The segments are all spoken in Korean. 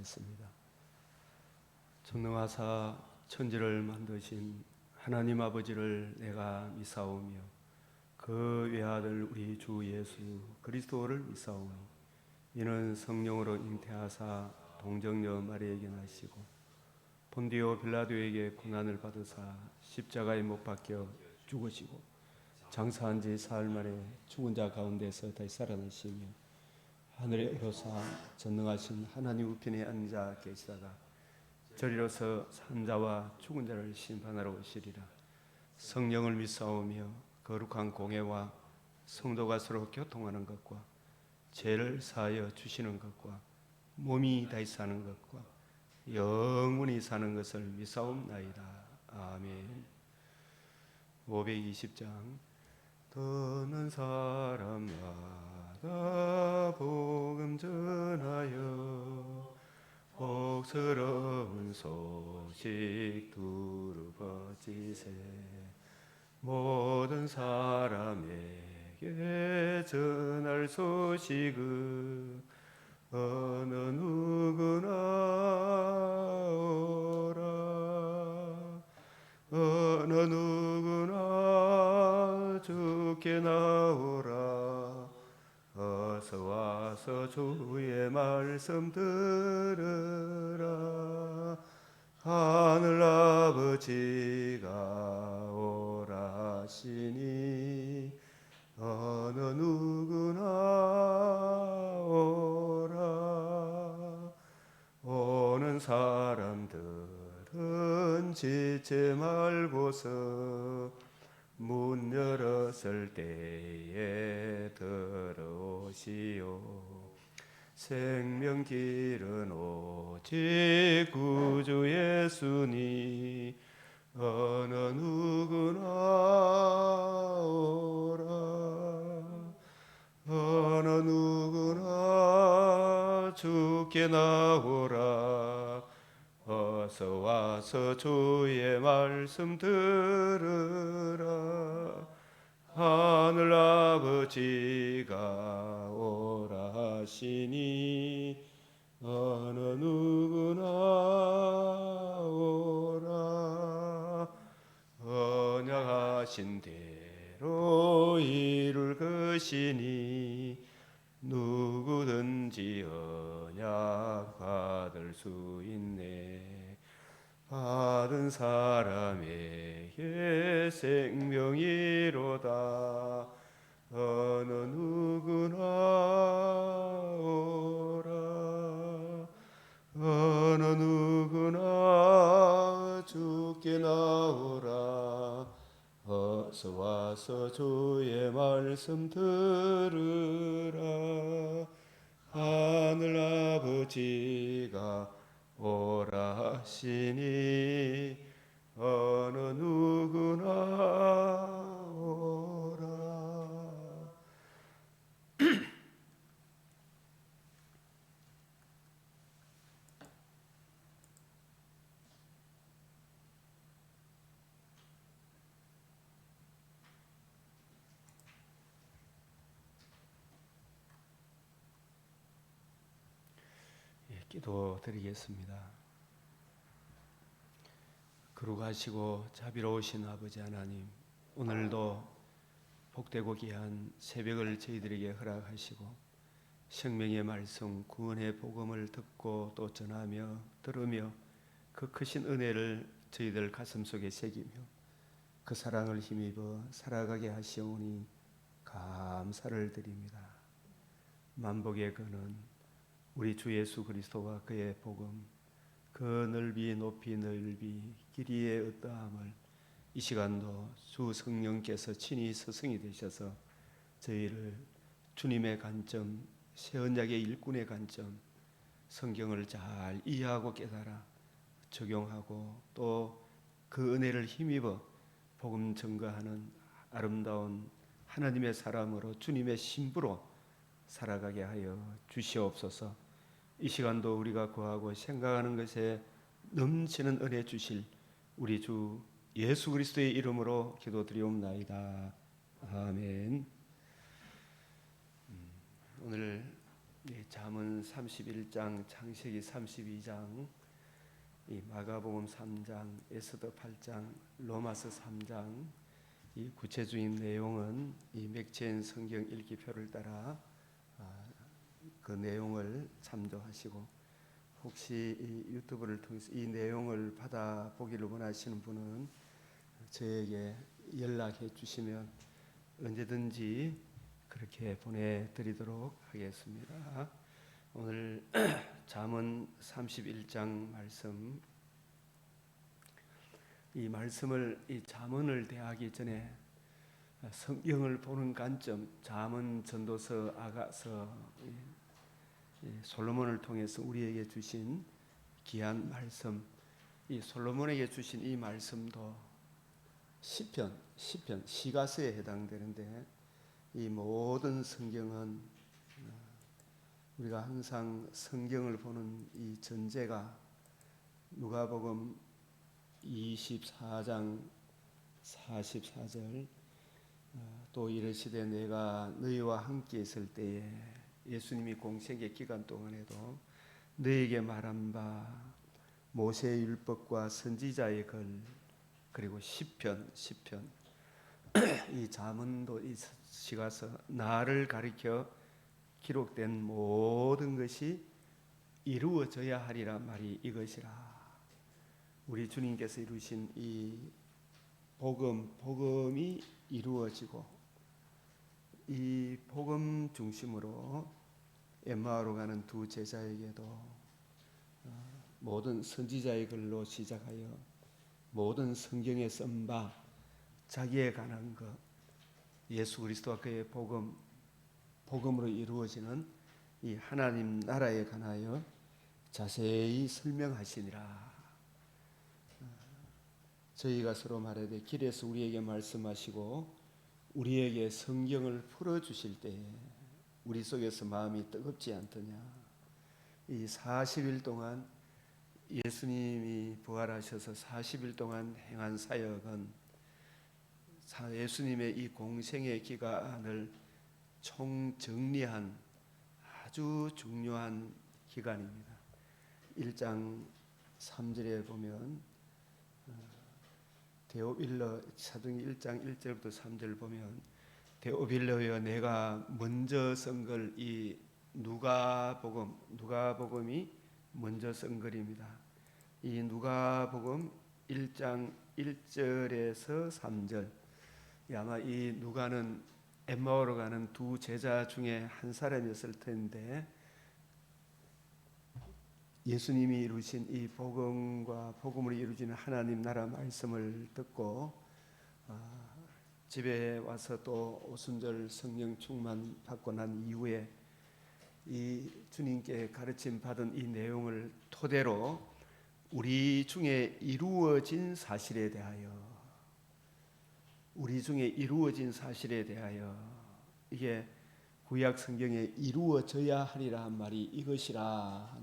기도하겠습니다. 전능하사 천지를 만드신 하나님 아버지를 내가 믿사오며 그 외아들 우리 주 예수 그리스도를 믿사오니 이는 성령으로 잉태하사 동정녀 마리아에게 나시고 본디오 빌라도에게 고난을 받으사 십자가에 못 박혀 죽으시고 장사한 지 사흘 만에 죽은 자 가운데서 다시 살아나시며 하늘에 오르사 전능하신 하나님 우편에 앉아 계시다가 저리로서 산 자와 죽은 자를 심판하러 오시리라. 성령을 믿사오며 거룩한 공회와 성도가 서로 교통하는 것과 죄를 사하여 주시는 것과 몸이 다시 사는 것과 영원히 사는 것을 믿사옵나이다. 아멘. 520장. 떠난 사람마다 복음 전하여 복스러운 소식 두루 퍼지세. 모든 사람에게 전할 소식은 어느 누구나 오라. 어느 누구나 주께 나오라. 어서 와서 주의 말씀 들으라. 하늘 아버지가 오라시니 어느 누구나 오라. 오는 사람들은 지체 말고서 문 열었을 때에 들어오시오. 생명길은 오직 구주 예수니 어느 누구나 오라. 어느 누구나 주께 나오라. 어서 와서 주의 말씀 들으라. 하늘 아버지가 오라시니 어느 누구나 오라. 언약하신 대로 이룰 것이니 누구든지 언약 받을 수 있네. 받은 사람에게 생명이로다. 어느 누구나 오라. 어느 누구나 주께 나오라. 어서 와서 주의 말씀 들으라. 하늘 아버지가 오라시니 어느 누구나 오라. 기도 드리겠습니다. 거룩하시고 자비로우신 아버지 하나님, 오늘도 복되고 귀한 새벽을 저희들에게 허락하시고 생명의 말씀, 구원의 복음을 듣고 또 전하며 들으며 그 크신 은혜를 저희들 가슴속에 새기며 그 사랑을 힘입어 살아가게 하시오니 감사를 드립니다. 만복의 근원 우리 주 예수 그리스도와 그의 복음, 그 넓이 높이 넓이 길이의 어떠함을 이 시간도 주 성령께서 친히 스승이 되셔서 저희를 주님의 관점, 새 언약의 일꾼의 관점, 성경을 잘 이해하고 깨달아 적용하고 또 그 은혜를 힘입어 복음 증거하는 아름다운 하나님의 사람으로 주님의 신부로 살아가게 하여 주시옵소서. 이 시간도 우리가 구하고 생각하는 것에 넘치는 은혜 주실 우리 주 예수 그리스도의 이름으로 기도드리옵나이다. 아멘. 오늘 잠언 31장, 창세기 32장, 이 마가복음 3장, 에스더 8장, 로마서 3장, 이 구체적인 내용은 이 맥체인 성경 읽기표를 따라 그 내용을 참조하시고, 혹시 이 유튜브를 통해서 이 내용을 받아보기를 원하시는 분은 저에게 연락해 주시면 언제든지 그렇게 보내드리도록 하겠습니다. 오늘 잠언 31장 말씀, 이 말씀을, 이 잠언을 대하기 전에 성경을 보는 관점, 잠언, 전도서, 아가서, 솔로몬을 통해서 우리에게 주신 귀한 말씀, 이 솔로몬에게 주신 이 말씀도 시편, 시가서에 해당되는데, 이 모든 성경은 우리가 항상 성경을 보는 이 전제가 누가복음 24장 44절, 또 이르시되 내가 너희와 함께 있을 때에, 예수님이 공생의 기간 동안에도 너희에게 말한 바 모세의 율법과 선지자의 글, 그리고 시편 이 잠언도 이 시가서, 나를 가리켜 기록된 모든 것이 이루어져야 하리라 말이 이것이라. 우리 주님께서 이루신 이 복음이 이루어지고, 이 복음 중심으로 엠마오로 가는 두 제자에게도 모든 선지자의 글로 시작하여 모든 성경에 쓴 바 자기에 관한 것, 예수 그리스도와 그의 복음으로 이루어지는 이 하나님 나라에 관하여 자세히 설명하시니라. 저희가 서로 말하되 길에서 우리에게 말씀하시고 우리에게 성경을 풀어주실 때에 우리 속에서 마음이 뜨겁지 않더냐. 이 40일 동안 예수님이 부활하셔서 40일 동안 행한 사역은 예수님의 이 공생의 기간을 총정리한 아주 중요한 기간입니다. 1장 3절에 보면 데오빌러, 사도행전 1장 1절부터 3절 보면, 데오빌러여 내가 먼저 쓴 걸, 이 누가복음이 먼저 쓴 글입니다. 이 누가복음 1장 1절에서 3절, 아마 이 누가는 엠마오로 가는 두 제자 중에 한 사람이었을 텐데, 예수님이 이루신 이 복음과 복음으로 이루어지는 하나님 나라 말씀을 듣고 집에 와서 또 오순절 성령 충만 받고 난 이후에 이 주님께 가르침 받은 이 내용을 토대로 우리 중에 이루어진 사실에 대하여 이게 구약 성경에 이루어져야 하리라 한 말이 이것이라,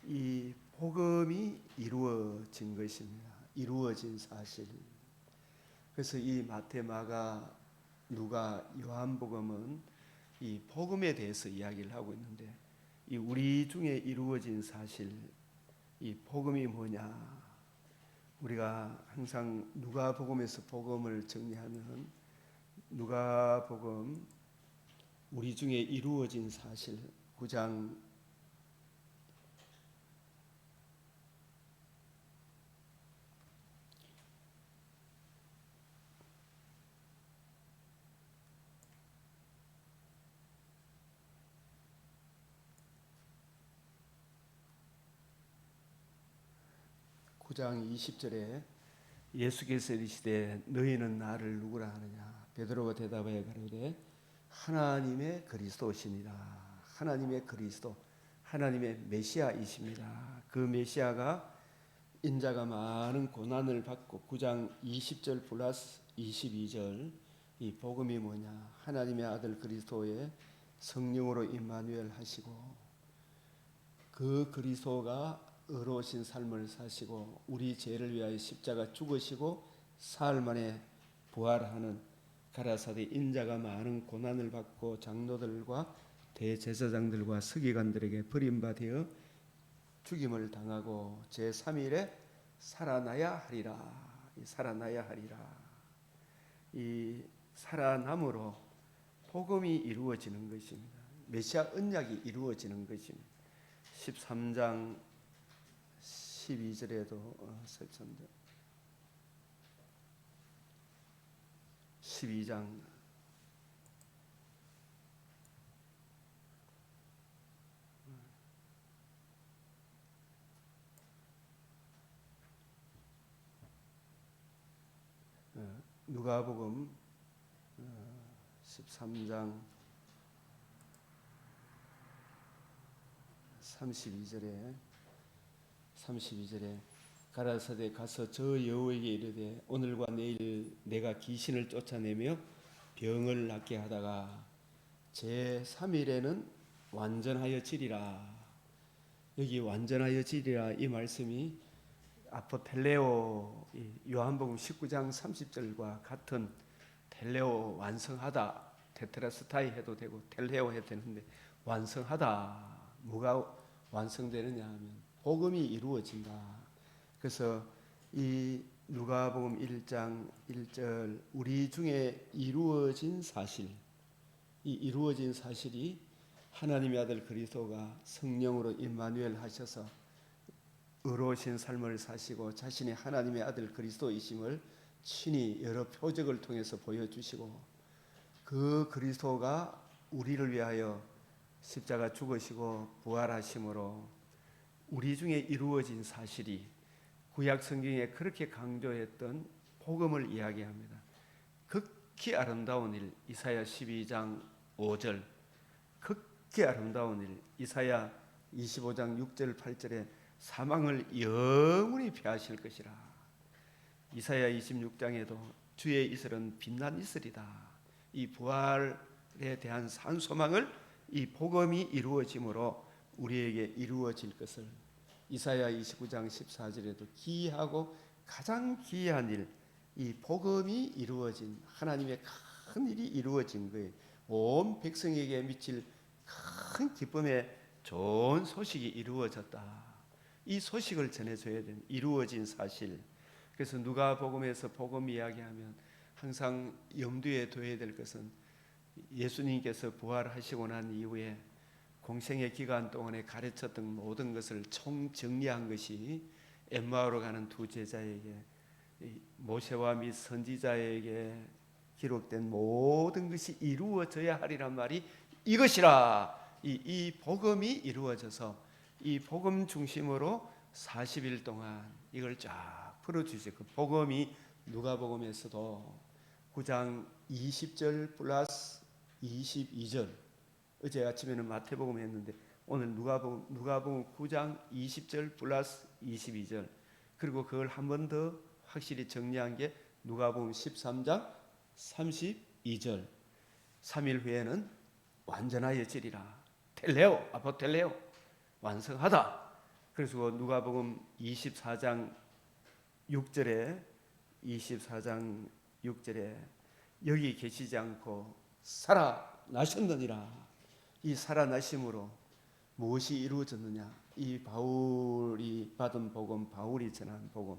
이 복음이 이루어진 것입니다. 이루어진 사실. 그래서 이 마태, 마가, 누가, 요한복음은 이 복음에 대해서 이야기를 하고 있는데, 이 우리 중에 이루어진 사실, 이 복음이 뭐냐? 우리가 항상 누가복음에서 복음을 정리하면 누가복음 우리 중에 이루어진 사실 9장 20절에 예수께서 이르시되 너희는 나를 누구라 하느냐? 베드로가 대답하여 가로되 하나님의 그리스도시니라. 하나님의 그리스도, 하나님의 메시아이십니다. 그 메시아가 인자가 많은 고난을 받고 9장 20절 플러스 22절, 이 복음이 뭐냐? 하나님의 아들 그리스도의 성령으로 임마누엘 하시고, 그 그리스도가 의로우신 삶을 사시고 우리 죄를 위하여 십자가 죽으시고 사흘 만에 부활하는 가라사대 인자가 많은 고난을 받고 장로들과 대제사장들과 서기관들에게 버림받아 죽임을 당하고 제3일에 살아나야 하리라. 살아나야 하리라. 이 살아남으로 복음이 이루어지는 것입니다. 메시아 언약이 이루어지는 것입니다. 13장 12절에도 12장 누가복음 13장 32절에 가라사대 가서 저 여호에게 이르되 오늘과 내일 내가 귀신을 쫓아내며 병을 낫게 하다가 제3일에는 완전하여 지리라. 여기 완전하여 지리라 이 말씀이 아포텔레오 요한복음 19장 30절과 같은 텔레오 완성하다 테트라스타이 해도 되고 텔레오 해도 되는데 완성하다 뭐가 완성되느냐 하면 복음이 이루어진다. 그래서 이 누가복음 1장 1절 우리 중에 이루어진 사실 이 이루어진 사실이 하나님의 아들 그리스도가 성령으로 임마누엘 하셔서 의로우신 삶을 사시고 자신이 하나님의 아들 그리스도이심을 친히 여러 표적을 통해서 보여주시고 그 그리스도가 우리를 위하여 십자가 죽으시고 부활하심으로 우리 중에 이루어진 사실이 구약 성경에 그렇게 강조했던 복음을 이야기합니다. 극히 아름다운 일 이사야 12장 5절 극히 아름다운 일 이사야 25장 6절 8절에 사망을 영원히 패하실 것이라. 이사야 26장에도 주의 이슬은 빛난 이슬이다. 이 부활에 대한 산소망을 이 복음이 이루어짐으로 우리에게 이루어질 것을 이사야 29장 14절에도 기이하고 가장 기이한 일, 이 복음이 이루어진 하나님의 큰 일이 이루어진 거예요. 온 백성에게 미칠 큰 기쁨의 좋은 소식이 이루어졌다. 이 소식을 전해줘야 되는 이루어진 사실. 그래서 누가복음에서 복음 이야기하면 항상 염두에 둬야 될 것은 예수님께서 부활하시고 난 이후에 공생의 기간 동안에 가르쳤던 모든 것을 총정리한 것이 엠마오로 가는 두 제자에게 모세와 및 선지자에게 기록된 모든 것이 이루어져야 하리란 말이 이것이라. 이 복음이 이루어져서 이 복음 중심으로 40일 동안 이걸 쫙 풀어주죠. 그 복음이 누가복음에서도 9장 20절 플러스 22절 어제 아침에는 마태복음 했는데 오늘 누가복음 9장 20절 플러스 22절 그리고 그걸 한 번 더 확실히 정리한 게 누가복음 13장 32절 3일 후에는 완전하여 지리라. 텔레오 아포텔레오 완성하다. 그래서 누가복음 24장 6절에 여기 계시지 않고 살아나셨느니라. 이 살아나심으로 무엇이 이루어졌느냐? 이 바울이 받은 복음, 바울이 전한 복음.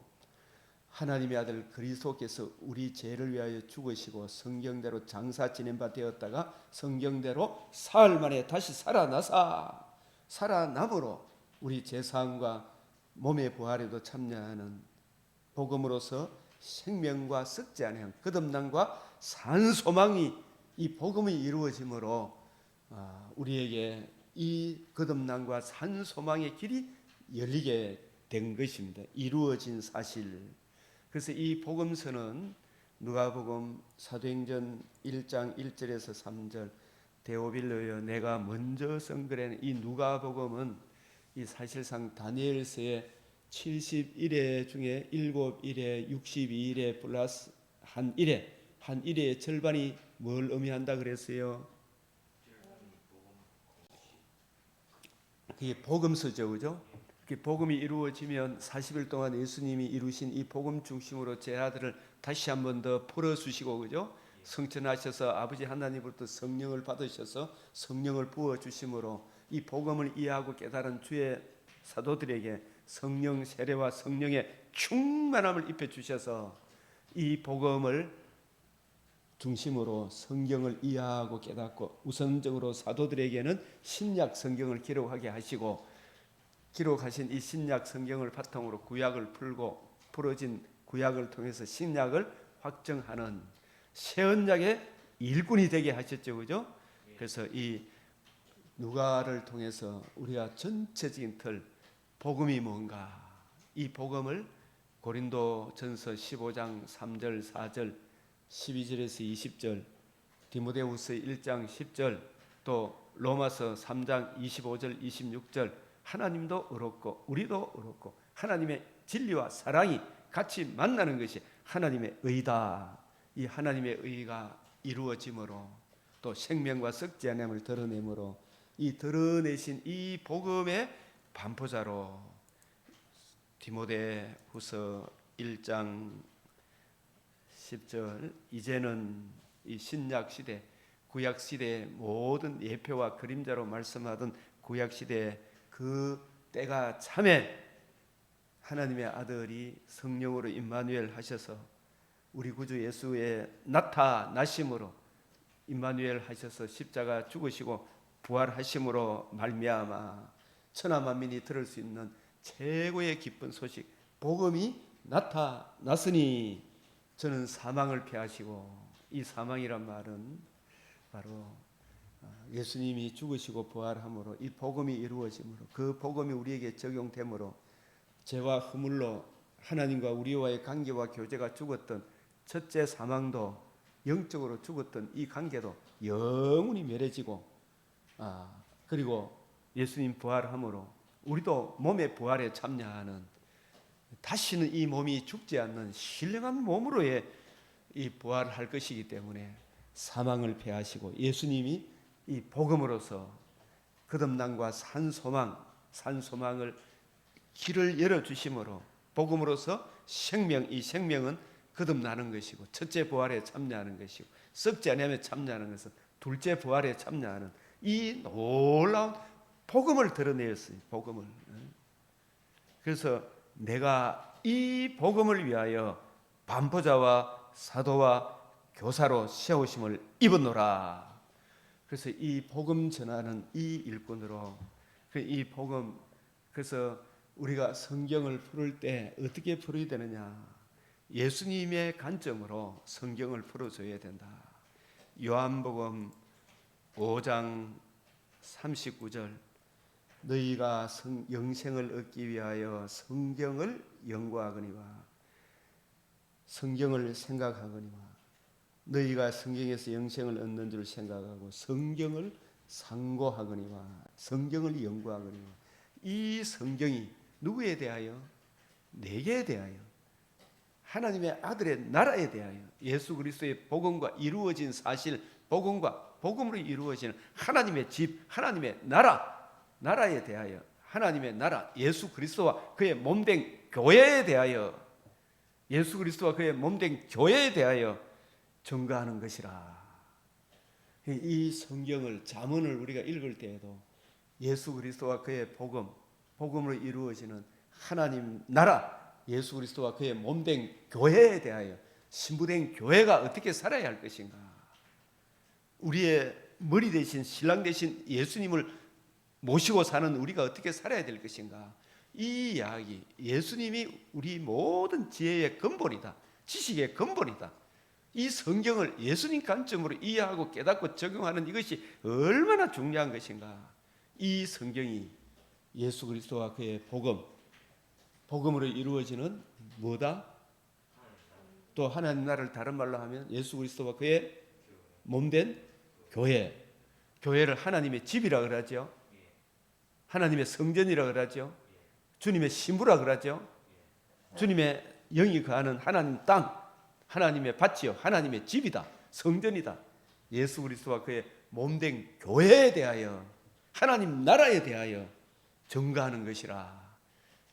하나님의 아들 그리스도께서 우리 죄를 위하여 죽으시고 성경대로 장사 지낸 바 되었다가 성경대로 사흘 만에 다시 살아남으로 우리 제사함과 몸의 부활에도 참여하는 복음으로서 생명과 썩지 아니한 거듭남과 산소망이 이 복음이 이루어짐으로 우리에게 이 거듭남과 산소망의 길이 열리게 된 것입니다. 이루어진 사실. 그래서 이 복음서는 누가복음 사도행전 1장 1절에서 3절 데오빌로여 내가 먼저 선글한 이 누가복음은 이 사실상 다니엘서의 71회 중에 7일에 62일에 플러스 한 일의 절반이 뭘 의미한다 그랬어요? 그게 복음서죠, 그죠? 복음이 이루어지면 40일 동안 예수님이 이루신 이 복음 중심으로 제 아들을 다시 한 번 더 풀어주시고, 그죠? 성천하셔서 아버지 하나님으로부터 성령을 받으셔서 성령을 부어주심으로 이 복음을 이해하고 깨달은 주의 사도들에게 성령 세례와 성령의 충만함을 입혀주셔서 이 복음을 중심으로 성경을 이해하고 깨닫고 우선적으로 사도들에게는 신약 성경을 기록하게 하시고 기록하신 이 신약 성경을 바탕으로 구약을 풀고 풀어진 구약을 통해서 신약을 확정하는 새 언약의 일꾼이 되게 하셨죠, 그죠? 그래서 이 누가를 통해서 우리가 전체적인 틀 복음이 뭔가 이 복음을 고린도전서 15장 3절 4절 12절에서 20절 디모데후서 1장 10절 또 로마서 3장 25절 26절 하나님도 의롭고 우리도 의롭고 하나님의 진리와 사랑이 같이 만나는 것이 하나님의 의다. 이 하나님의 의가 이루어짐으로 또 생명과 썩지 않음을 드러내므로 이 드러내신 이 복음의 반포자로 디모데후서 1장 10절 이제는 이 신약 시대 구약 시대의 모든 예표와 그림자로 말씀하던 구약 시대에 그 때가 참에 하나님의 아들이 성령으로 임마누엘 하셔서 우리 구주 예수의 나타나심으로 임마누엘 하셔서 십자가 죽으시고 부활하심으로 말미암아 천하 만민이 들을 수 있는 최고의 기쁜 소식 복음이 나타났으니 저는 사망을 피하시고 이 사망이란 말은 바로 예수님이 죽으시고 부활함으로 이 복음이 이루어짐으로 그 복음이 우리에게 적용되므로 죄와 허물로 하나님과 우리와의 관계와 교제가 죽었던 첫째 사망도 영적으로 죽었던 이 관계도 영원히 멸해지고 그리고 예수님 부활함으로 우리도 몸의 부활에 참여하는 다시는 이 몸이 죽지 않는 신령한 몸으로의 이 부활할 것이기 때문에 사망을 패하시고 예수님이 이 복음으로서 거듭남과 산소망을 길을 열어주심으로 복음으로서 생명 이 생명은 거듭나는 것이고 첫째 부활에 참여하는 것이고 썩지 않으면 참여하는 것은 둘째 부활에 참여하는 이 놀라운 복음을 드러내었어요. 복음을. 그래서 내가 이 복음을 위하여 반포자와 사도와 교사로 세우심을 입었노라. 그래서 이 복음 전하는 이 일꾼으로 이 복음 그래서 우리가 성경을 풀을 때 어떻게 풀어야 되느냐? 예수님의 관점으로 성경을 풀어줘야 된다. 요한복음 5장 39절 너희가 영생을 얻기 위하여 성경을 연구하거니와 성경을 생각하거니와 너희가 성경에서 영생을 얻는 줄 생각하고 성경을 상고하거니와 성경을 연구하거니와 이 성경이 누구에 대하여? 내게 대하여 하나님의 아들의 나라에 대하여 예수 그리스도의 복음과 이루어진 사실 복음과 복음으로 이루어지는 하나님의 집 하나님의 나라에 대하여 하나님의 나라 예수 그리스도와 그의 몸된 교회에 대하여 예수 그리스도와 그의 몸된 교회에 대하여 증거하는 것이라. 이 성경을 잠언을 우리가 읽을 때에도 예수 그리스도와 그의 복음으로 이루어지는 하나님 나라 예수 그리스도와 그의 몸된 교회에 대하여 신부된 교회가 어떻게 살아야 할 것인가 우리의 머리 대신 신랑 대신 예수님을 모시고 사는 우리가 어떻게 살아야 될 것인가 이 이야기 예수님이 우리 모든 지혜의 근본이다 지식의 근본이다 이 성경을 예수님 관점으로 이해하고 깨닫고 적용하는 이것이 얼마나 중요한 것인가 이 성경이 예수 그리스도와 그의 복음으로 이루어지는 뭐다? 또 하나님 나라를 다른 말로 하면 예수 그리스도와 그의 몸된 교회를 하나님의 집이라 그러죠. 하나님의 성전이라 그러죠. 주님의 신부라 그러죠. 주님의 영이 거하는 하나님 땅 하나님의 밭이요 하나님의 집이다. 성전이다. 예수 그리스도와 그의 몸된 교회에 대하여 하나님 나라에 대하여 증거하는 것이라.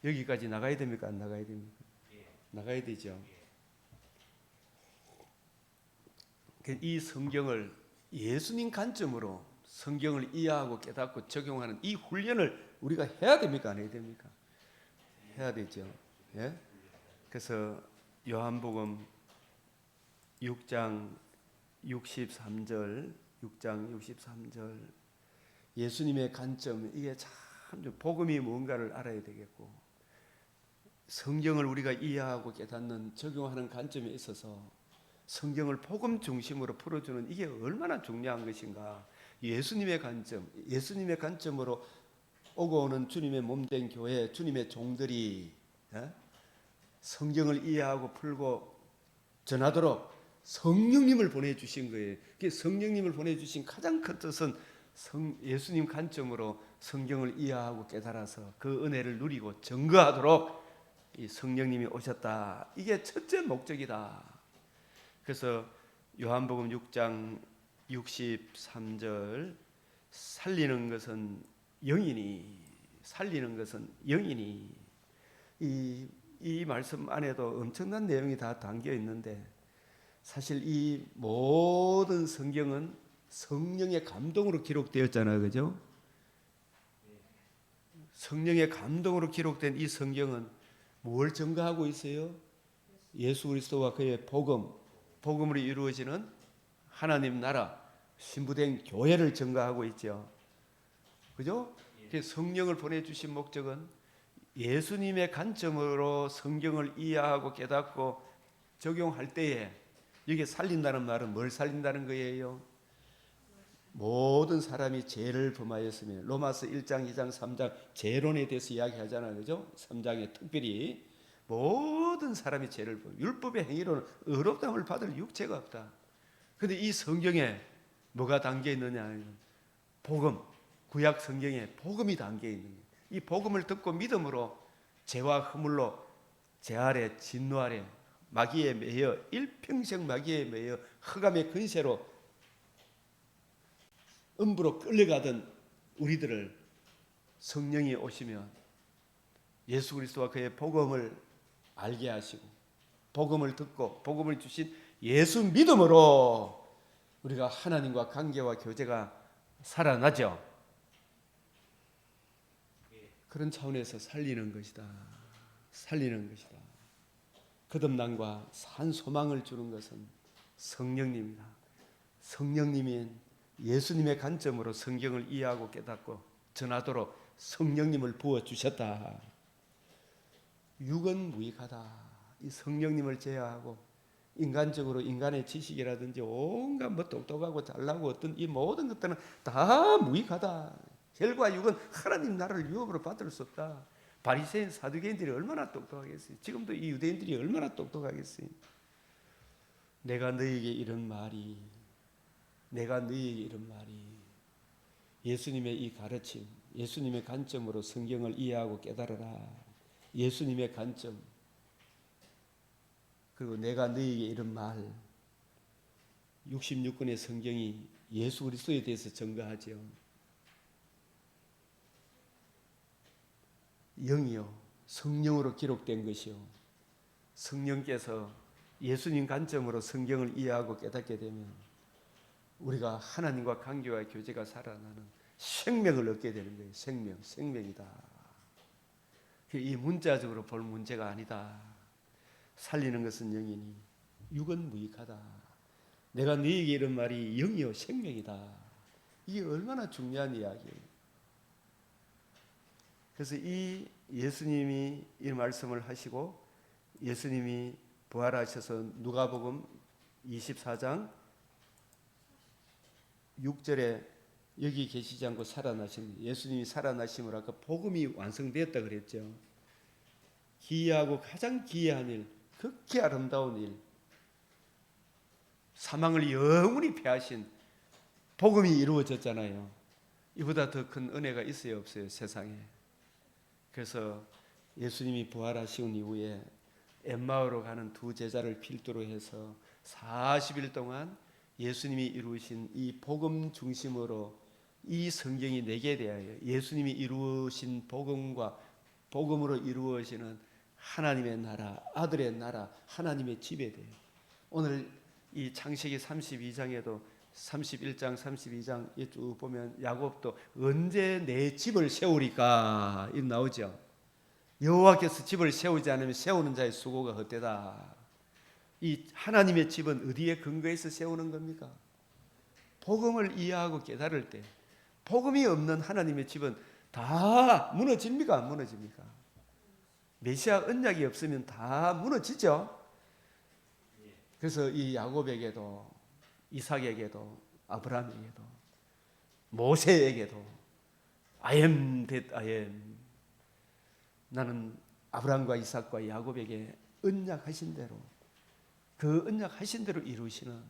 여기까지 나가야 됩니까? 안 나가야 됩니까? 나가야 되죠. 이 성경을 예수님 관점으로 성경을 이해하고 깨닫고 적용하는 이 훈련을 우리가 해야 됩니까? 안 해야 됩니까? 해야 되죠. 예? 그래서 요한복음 6장 63절 예수님의 관점, 이게 참 복음이 뭔가를 알아야 되겠고, 성경을 우리가 이해하고 깨닫는 적용하는 관점에 있어서 성경을 복음 중심으로 풀어주는 이게 얼마나 중요한 것인가. 예수님의 관점으로 오고 오는 주님의 몸된 교회, 주님의 종들이 성경을 이해하고 풀고 전하도록 성령님을 보내주신 거예요. 성령님을 보내주신 가장 큰 뜻은 예수님 관점으로 성경을 이해하고 깨달아서 그 은혜를 누리고 증거하도록 이 성령님이 오셨다. 이게 첫째 목적이다. 그래서 요한복음 6장 63절 살리는 것은 영이니 이 말씀 안에도 엄청난 내용이 다 담겨 있는데, 사실 이 모든 성경은 성령의 감동으로 기록되었잖아요. 그죠? 성령의 감동으로 기록된 이 성경은 뭘 증거하고 있어요? 예수 그리스도와 그의 복음으로 이루어지는 하나님 나라, 신부된 교회를 증거하고 있죠. 그죠? 성령을 보내주신 목적은 예수님의 관점으로 성경을 이해하고 깨닫고 적용할 때에, 이게 살린다는 말은 뭘 살린다는 거예요? 모든 사람이 죄를 범하였으며, 로마서 1장, 2장, 3장 죄론에 대해서 이야기하잖아요. 그죠? 3장에 특별히 모든 사람이 죄를 범, 율법의 행위로는 의롭다함을 받을 육체가 없다. 그런데 이 성경에 뭐가 담겨 있느냐? 복음, 구약 성경에 복음이 담겨 있는 거예요. 이 복음을 듣고 믿음으로 죄와 허물로 죄 아래, 진노 아래 마귀에 매여 일평생 마귀에 매여 흑암의 근세로 음부로 끌려가던 우리들을 성령이 오시면 예수 그리스도와 그의 복음을 알게 하시고, 복음을 듣고 복음을 주신 예수 믿음으로 우리가 하나님과 관계와 교제가 살아나죠. 그런 차원에서 살리는 것이다. 거듭남과 산 소망을 주는 것은 성령님이다. 성령님인 예수님의 관점으로 성경을 이해하고 깨닫고 전하도록 성령님을 부어주셨다. 육은 무익하다. 이 성령님을 제어하고 인간적으로 인간의 지식이라든지 온갖 똑똑하고 잘나고 어떤 이 모든 것들은 다 무익하다. 혈과 육은 하나님 나라를 유업으로 받을 수 없다. 바리새인 사두개인들이 얼마나 똑똑하겠어요. 지금도 이 유대인들이 얼마나 똑똑하겠어요. 내가 너에게 이런 말이 예수님의 이 가르침, 예수님의 관점으로 성경을 이해하고 깨달아라. 예수님의 관점, 그리고 내가 너에게 이런 말, 66권의 성경이 예수 그리스도에 대해서 증거하죠. 영이요, 성령으로 기록된 것이요, 성령께서 예수님 관점으로 성경을 이해하고 깨닫게 되면 우리가 하나님과 관계와 교제가 살아나는 생명을 얻게 되는 거예요. 생명이다. 이 문자적으로 볼 문제가 아니다. 살리는 것은 영이니 육은 무익하다. 내가 너에게 이런 말이 영이요 생명이다. 이게 얼마나 중요한 이야기예요. 그래서 이 예수님이 이 말씀을 하시고 예수님이 부활하셔서 누가복음 24장 6절에 여기 계시지 않고 살아나신 예수님이 살아나심을 아까 복음이 완성되었다 그랬죠. 기이하고 가장 기이한 일, 극히 아름다운 일, 사망을 영원히 패하신 복음이 이루어졌잖아요. 이보다 더 큰 은혜가 있어요, 없어요, 세상에? 그래서 예수님이 부활하신 이후에 엠마오로 가는 두 제자를 필두로 해서 40일 동안 예수님이 이루신 이 복음 중심으로 이 성경이 내게 대하여 예수님이 이루신 복음과 복음으로 이루어지는 하나님의 나라, 아들의 나라, 하나님의 집에 대해 오늘 이 창세기 32장에도 31장 32장 쭉 보면 야곱도 언제 내 집을 세우리까 이 나오죠. 여호와께서 집을 세우지 않으면 세우는 자의 수고가 헛되다. 이 하나님의 집은 어디에 근거해서 세우는 겁니까? 복음을 이해하고 깨달을 때, 복음이 없는 하나님의 집은 다 무너집니까? 안 무너집니까? 메시아 언약이 없으면 다 무너지죠. 그래서 이 야곱에게도 이삭에게도 아브라함에게도 모세에게도 I am that I am, 나는 아브라함과 이삭과 야곱에게 언약하신 대로, 그 언약하신 대로 이루시는,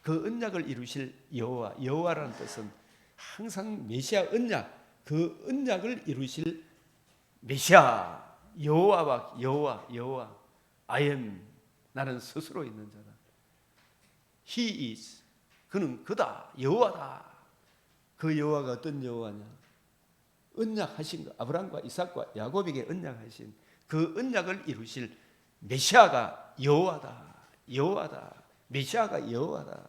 그 언약을 이루실 여호와, 여호와라는 뜻은 항상 메시아 언약, 그 언약을 이루실 메시아, 여호와 I am, 나는 스스로 있는 자다. He is, 그는 그다, 여호와다. 그 여호와가 어떤 여호와냐? 언약하신 거, 아브라함과 이삭과 야곱에게 언약하신 그 언약을 이루실 메시아가 여호와다. 여호와다. 메시아가 여호와다.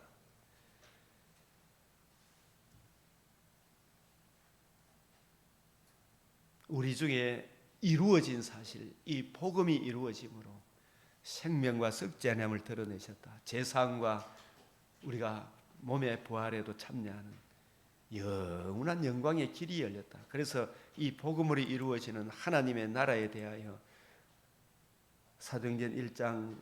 우리 중에 이루어진 사실, 이 복음이 이루어짐으로 생명과 썩지 않음을 드러내셨다. 제사함과 우리가 몸의 부활에도 참여하는 영원한 영광의 길이 열렸다. 그래서 이 복음으로 이루어지는 하나님의 나라에 대하여 사도행전 1장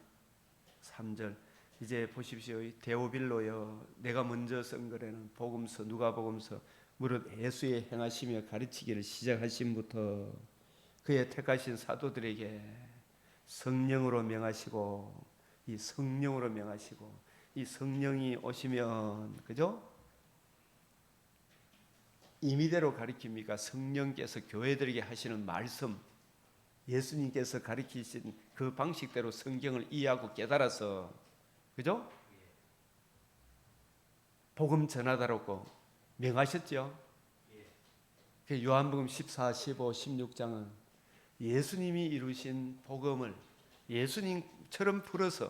3절, 이제 보십시오. 데오빌로여, 내가 먼저 쓴 거에는 복음서, 누가복음서 무릇 예수의 행하시며 가르치기를 시작하심부터 그의 택하신 사도들에게 성령으로 명하시고, 이 성령으로 명하시고, 이 성령이 오시면, 그죠? 임의대로 가르칩니까? 성령께서 교회들에게 하시는 말씀, 예수님께서 가르치신 그 방식대로 성경을 이해하고 깨달아서, 그죠? 복음 전하다라고 명하셨죠? 요한복음 14, 15, 16장은 예수님이 이루신 복음을 예수님처럼 풀어서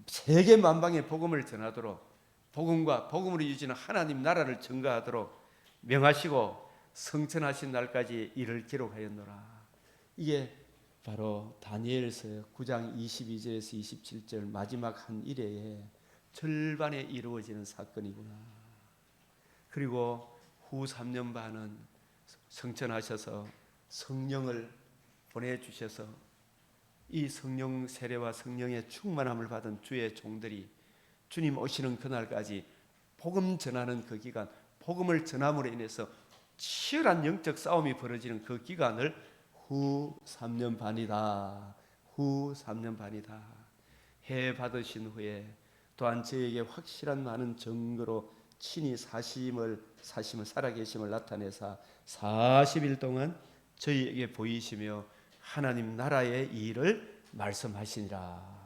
세계 만방의 복음을 전하도록, 복음과 복음으로 이루어지는 하나님 나라를 증거하도록 명하시고 성천하신 날까지 이를 기록하였노라. 이게 바로 다니엘서 9장 22절에서 27절 마지막 한 일회에 절반에 이루어지는 사건이구나. 그리고 후 3년 반은 성천하셔서 성령을 보내주셔서 이 성령 세례와 성령의 충만함을 받은 주의 종들이 주님 오시는 그날까지 복음 전하는 그 기간, 복음을 전함으로 인해서 치열한 영적 싸움이 벌어지는 그 기간을 후 3년 반이다. 후 3년 반이다. 해 받으신 후에 또한 저에게 확실한 많은 증거로 친히 사심을 살아계심을 나타내사 40일 동안 저희에게 보이시며 하나님 나라의 일을 말씀하시니라.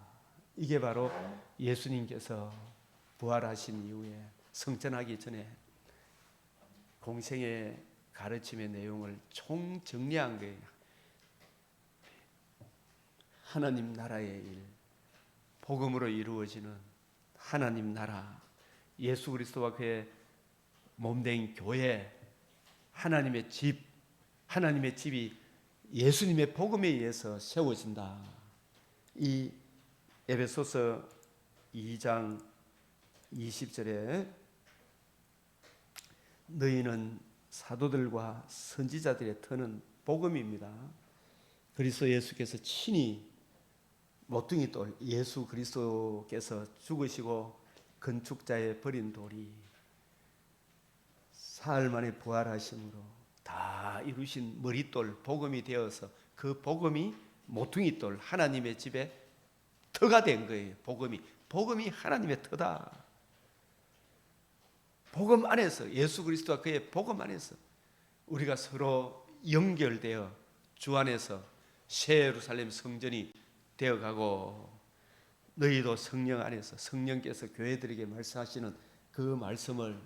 이게 바로 예수님께서 부활하신 이후에 성천하기 전에 공생의 가르침의 내용을 총정리한 거예요. 하나님 나라의 일, 복음으로 이루어지는 하나님 나라, 예수 그리스도와 그의 몸된 교회, 하나님의 집, 하나님의 집이 예수님의 복음에 의해서 세워진다. 이 에베소서 2장 20절에 너희는 사도들과 선지자들의 터는 복음입니다. 그리스도 예수께서 친히 모퉁이 돌, 예수 그리스도께서 죽으시고 건축자의 버린 돌이 사흘 만에 부활하심으로 다 이루신 머릿돌 복음이 되어서 그 복음이 모퉁이 돌 하나님의 집에 터가 된 거예요. 복음이 하나님의 터다. 복음 안에서, 예수 그리스도와 그의 복음 안에서 우리가 서로 연결되어 주 안에서 새 예루살렘 성전이 되어가고, 너희도 성령 안에서 성령께서 교회들에게 말씀하시는 그 말씀을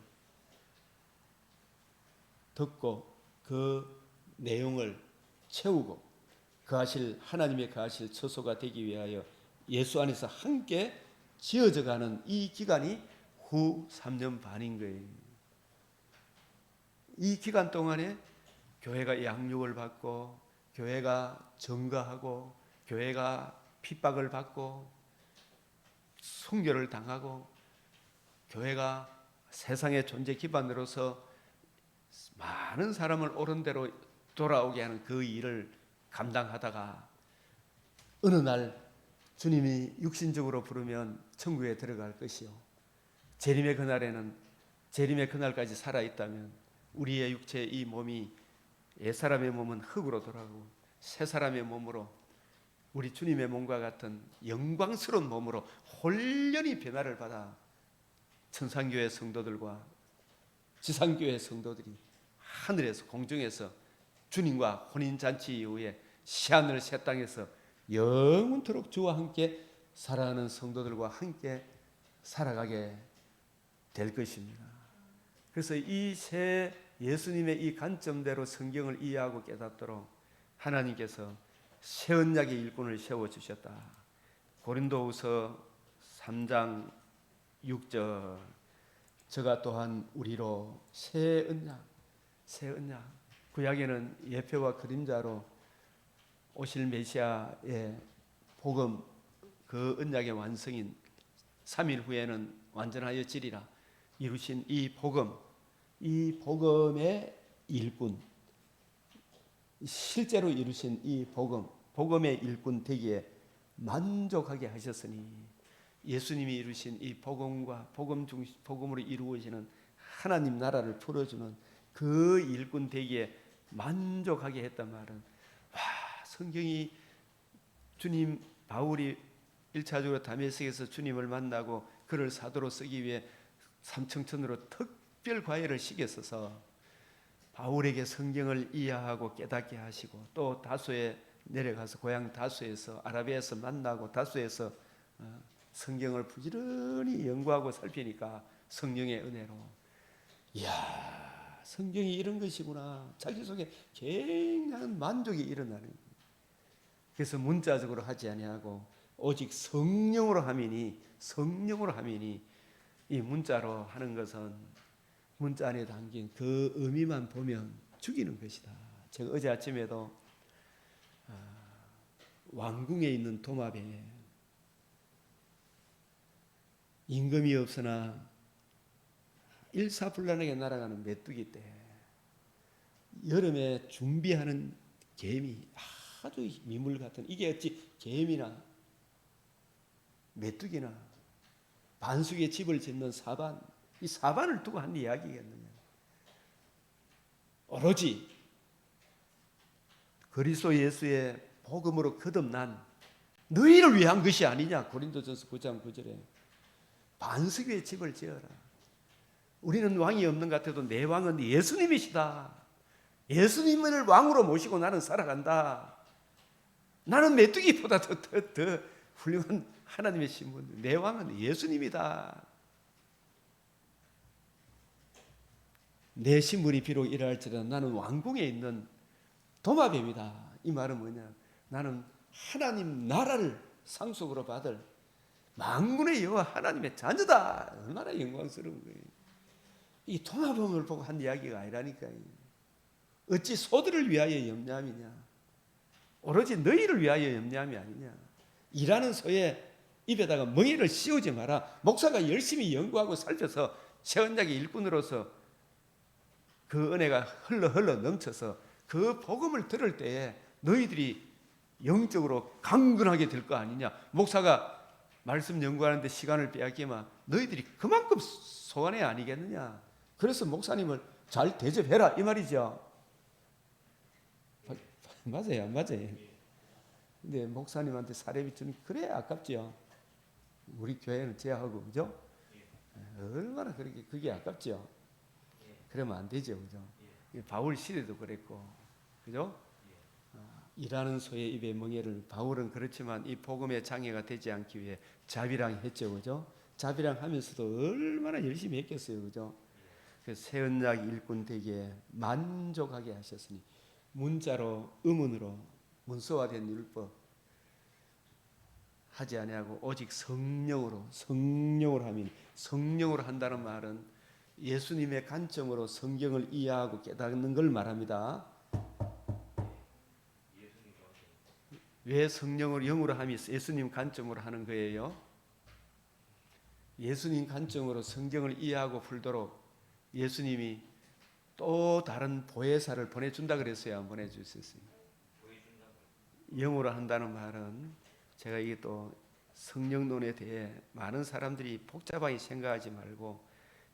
듣고 그 내용을 채우고 하나님의 거하실 처소가 되기 위하여 예수 안에서 함께 지어져가는 이 기간이 후 3년 반인 거예요. 이 기간 동안에 교회가 양육을 받고, 교회가 증거하고, 교회가 핍박을 받고, 순교를 당하고, 교회가 세상의 존재 기반으로서 많은 사람을 옳은 대로 돌아오게 하는 그 일을 감당하다가 어느 날 주님이 육신적으로 부르면 천국에 들어갈 것이요, 재림의 그날까지 살아있다면 우리의 육체 이 몸이 옛사람의 몸은 흙으로 돌아가고 새 사람의 몸으로 우리 주님의 몸과 같은 영광스러운 몸으로 홀연히 변화를 받아 천상교회 성도들과 지상교회 성도들이 하늘에서, 공중에서 주님과 혼인잔치 이후에 새하늘 새 땅에서 영원토록 주와 함께 살아가는 성도들과 함께 살아가게 될 것입니다. 그래서 이 새 예수님의 이 관점대로 성경을 이해하고 깨닫도록 하나님께서 새 언약의 일꾼을 세워주셨다. 고린도후서 3장 6절, 저가 또한 우리로 새 언약, 구약에는 예표와 그림자로 오실 메시아의 복음, 그 언약의 완성인 3일 후에는 완전하여 지리라 이루신 이 복음의 일꾼, 실제로 이루신 이 복음의 일꾼 되기에 만족하게 하셨으니, 예수님이 이루신 이 복음과 복음으로 이루어지는 하나님 나라를 풀어주는 그 일꾼 되기에 만족하게 했단 말은, 성경이 주님, 바울이 1차적으로 다메섹에서 주님을 만나고 그를 사도로 쓰기 위해 삼청천으로 특별 과외를 시켰어서 바울에게 성경을 이해하고 깨닫게 하시고, 또 다소에 내려가서 고향 다소에서 아라비아에서 만나고 다소에서 성경을 부지런히 연구하고 살피니까 성령의 은혜로, 이야, 성경이 이런 것이구나, 자기 속에 굉장한 만족이 일어나는 거예요. 그래서 문자적으로 하지 아니하고 오직 성령으로 하미니 이 문자로 하는 것은 문자 안에 담긴 그 의미만 보면 죽이는 것이다. 제가 어제 아침에도 왕궁에 있는 도마뱀에 임금이 없으나 일사불란하게 날아가는 메뚜기 때 여름에 준비하는 개미, 아주 미물 같은, 이게 어찌 개미나 메뚜기나 반숙의 집을 짓는 사반, 이 사반을 두고 한 이야기겠느냐. 오로지 그리스도 예수의 복음으로 거듭난 너희를 위한 것이 아니냐. 고린도전서 9장 9절에 반석의 집을 지어라. 우리는 왕이 없는 것 같아도 내 왕은 예수님이시다. 예수님을 왕으로 모시고 나는 살아간다. 나는 메뚜기보다 더 훌륭한 하나님의 신분, 내 왕은 예수님이다. 내 신분이 비록 이러할지라도 나는 왕궁에 있는 도마뱀이다. 이 말은 뭐냐, 나는 하나님 나라를 상속으로 받을 만군의 여호와 하나님의 자녀다. 얼마나 영광스러운 거예요. 이 도마뱀을 보고 한 이야기가 아니라니까요. 어찌 소들을 위하여 염려함이냐, 오로지 너희를 위하여 염려함이 아니냐. 일하는 소에 입에다가 멍에를 씌우지 마라. 목사가 열심히 연구하고 살펴서 새 언약의 일꾼으로서 그 은혜가 흘러 넘쳐서 그 복음을 들을 때에 너희들이 영적으로 강건하게 될 거 아니냐. 목사가 말씀 연구하는데 시간을 빼앗기면 너희들이 그만큼 소원이 아니겠느냐. 그래서 목사님을 잘 대접해라, 이 말이죠. 맞아요, 안 맞아요? 근데 목사님한테 사례비 주는, 그래 아깝죠. 우리 교회는 제하고, 그죠? 얼마나 그게 아깝죠. 그러면 안 되죠, 그죠? 바울 시대도 그랬고, 그죠? 일하는 소의 입에 멍에를, 바울은 그렇지만 이 복음의 장애가 되지 않기 위해 자비랑 했죠, 그죠? 자비랑 하면서도 얼마나 열심히 했겠어요, 그죠? 그래서 새 언약 일꾼 되기에 만족하게 하셨으니, 문자로, 음운으로 문서화된 율법, 하지 아니하고 오직 성령으로 하면, 성령으로 한다는 말은 예수님의 관점으로 성경을 이해하고 깨닫는 걸 말합니다. 왜 성령으로 영으로 함이 예수님 관점으로 하는 거예요? 예수님 관점으로 성경을 이해하고 풀도록 예수님이 또 다른 보혜사를 보내준다 그랬어요? 안 보내주셨어요? 영으로 한다는 말은, 제가 이게 또 성령론에 대해 많은 사람들이 복잡하게 생각하지 말고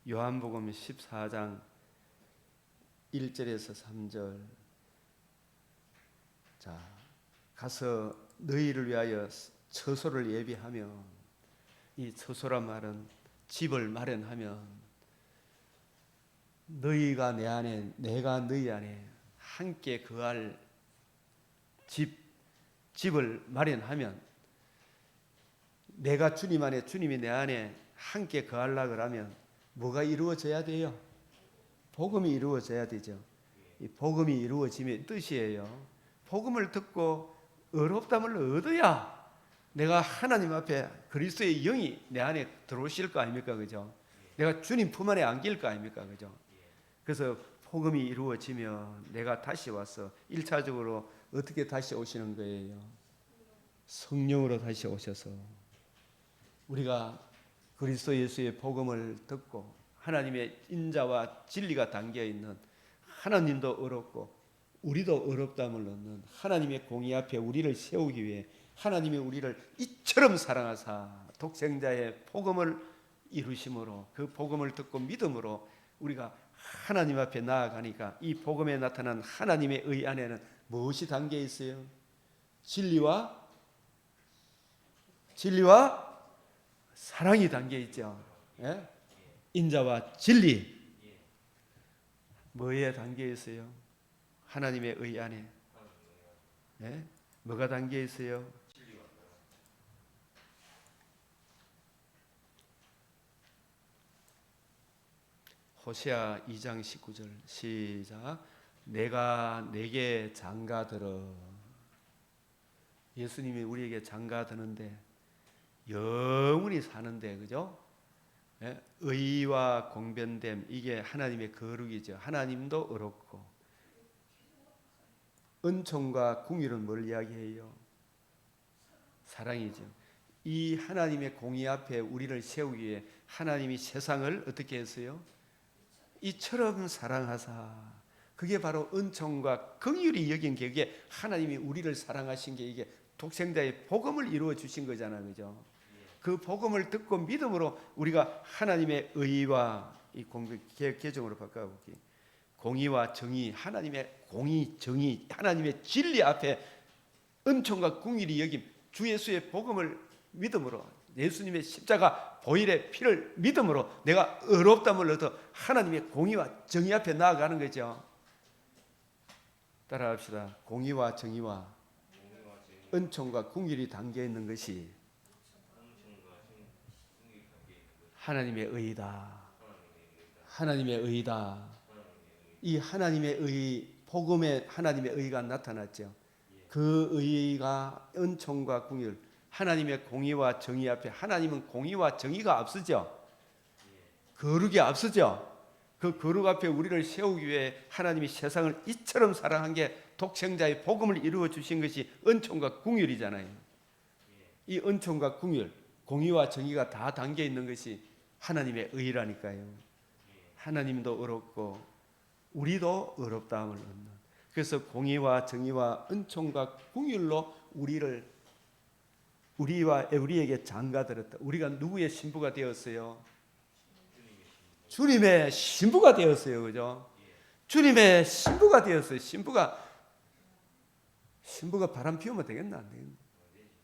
요한복음 14장 1절에서 3절, 자, 가서 너희를 위하여 처소를 예비하면, 이 처소란 말은 집을 마련하면 너희가 내 안에 내가 너희 안에 함께 거할 집을 마련하면, 내가 주님 안에 주님이 내 안에 함께 거하려고 하면 뭐가 이루어져야 돼요? 복음이 이루어져야 되죠. 이 복음이 이루어지면 뜻이에요. 복음을 듣고 의롭다함을 얻어야 내가 하나님 앞에 그리스도의 영이 내 안에 들어오실 거 아닙니까? 그죠? 내가 주님 품 안에 안길 거 아닙니까? 그죠? 그래서 복음이 이루어지면 내가 다시 와서 1차적으로 어떻게 다시 오시는 거예요? 성령으로 다시 오셔서 우리가 그리스도 예수의 복음을 듣고 하나님의 인자와 진리가 담겨 있는, 하나님도 어렵고 우리도 어렵다함을 얻는 하나님의 공의 앞에 우리를 세우기 위해 하나님이 우리를 이처럼 사랑하사 독생자의 복음을 이루심으로, 그 복음을 듣고 믿음으로 우리가 하나님 앞에 나아가니까 이 복음에 나타난 하나님의 의 안에는 무엇이 담겨 있어요? 진리와 사랑이 담겨 있죠. 예? 인자와 진리. 뭐에 담겨 있어요? 하나님의 의 안에. 예? 뭐가 담겨 있어요? 호세아 2장 19절 시작. 내가 내게 장가들어. 예수님이 우리에게 장가드는데 영원히 사는데, 그죠? 예? 의와 공변됨, 이게 하나님의 거룩이죠. 하나님도 어렵고. 은총과 궁율은 뭘 이야기해요? 사랑이죠. 이 하나님의 공의 앞에 우리를 세우기 위해 하나님이 세상을 어떻게 했어요? 이처럼 사랑하사. 그게 바로 은총과 긍휼이 여긴 게, 그게 하나님이 우리를 사랑하신 게, 이게 독생자의 복음을 이루어 주신 거잖아요. 그죠? 그 복음을 듣고 믿음으로 우리가 하나님의 의와, 이 개정으로 바꿔볼게요. 공의와 정의, 하나님의 공의, 정의, 하나님의 진리 앞에 은총과 긍휼이 여김, 주 예수의 복음을 믿음으로, 예수님의 십자가 보혈의 피를 믿음으로 내가 의롭다함을 얻어 하나님의 공의와 정의 앞에 나아가는 거죠. 따라합시다. 공의와 정의와 은총과 긍휼이 담겨 있는 것이 하나님의 의다. 하나님의 의다. 이 하나님의 의, 복음에 하나님의 의가 나타났죠. 그 의가 은총과 긍휼, 하나님의 공의와 정의 앞에, 하나님은 공의와 정의가 앞서죠. 거룩이 앞서죠. 그 거룩 앞에 우리를 세우기 위해 하나님이 세상을 이처럼 사랑한 게 독생자의 복음을 이루어 주신 것이 은총과 긍휼이잖아요. 이 은총과 긍휼, 공의와 정의가 다 담겨 있는 것이 하나님의 의라니까요. 하나님도 어렵고 우리도 어렵다함을 얻는. 그래서 공의와 정의와 은총과 긍휼로 우리에게 장가들었다. 우리가 누구의 신부가 되었어요? 주님의 신부가 되었어요. 그죠? 주님의 신부가 되었어요. 신부가 바람 피우면 되겠나? 안 되겠나?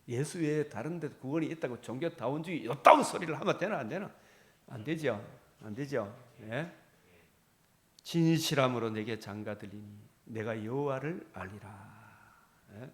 예수 외에 다른 데 구원이 있다고 종교 다원주의 이따운 소리를 하면 되나 안 되나? 안 되죠. 안 되죠. 예? 진실함으로 내게 장가들리니 내가 여호와를 알리라. 예?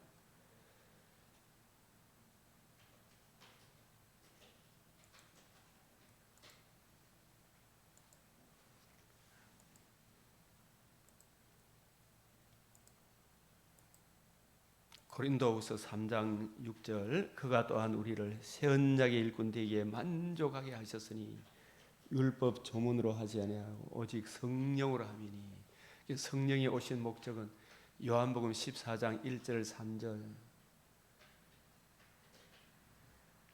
고린도후서 3장 6절 그가 또한 우리를 새 언약의 일꾼 되기에 만족하게 하셨으니 율법 조문으로 하지 아니하고 오직 성령으로 함이니. 성령이 오신 목적은 요한복음 14장 1절 3절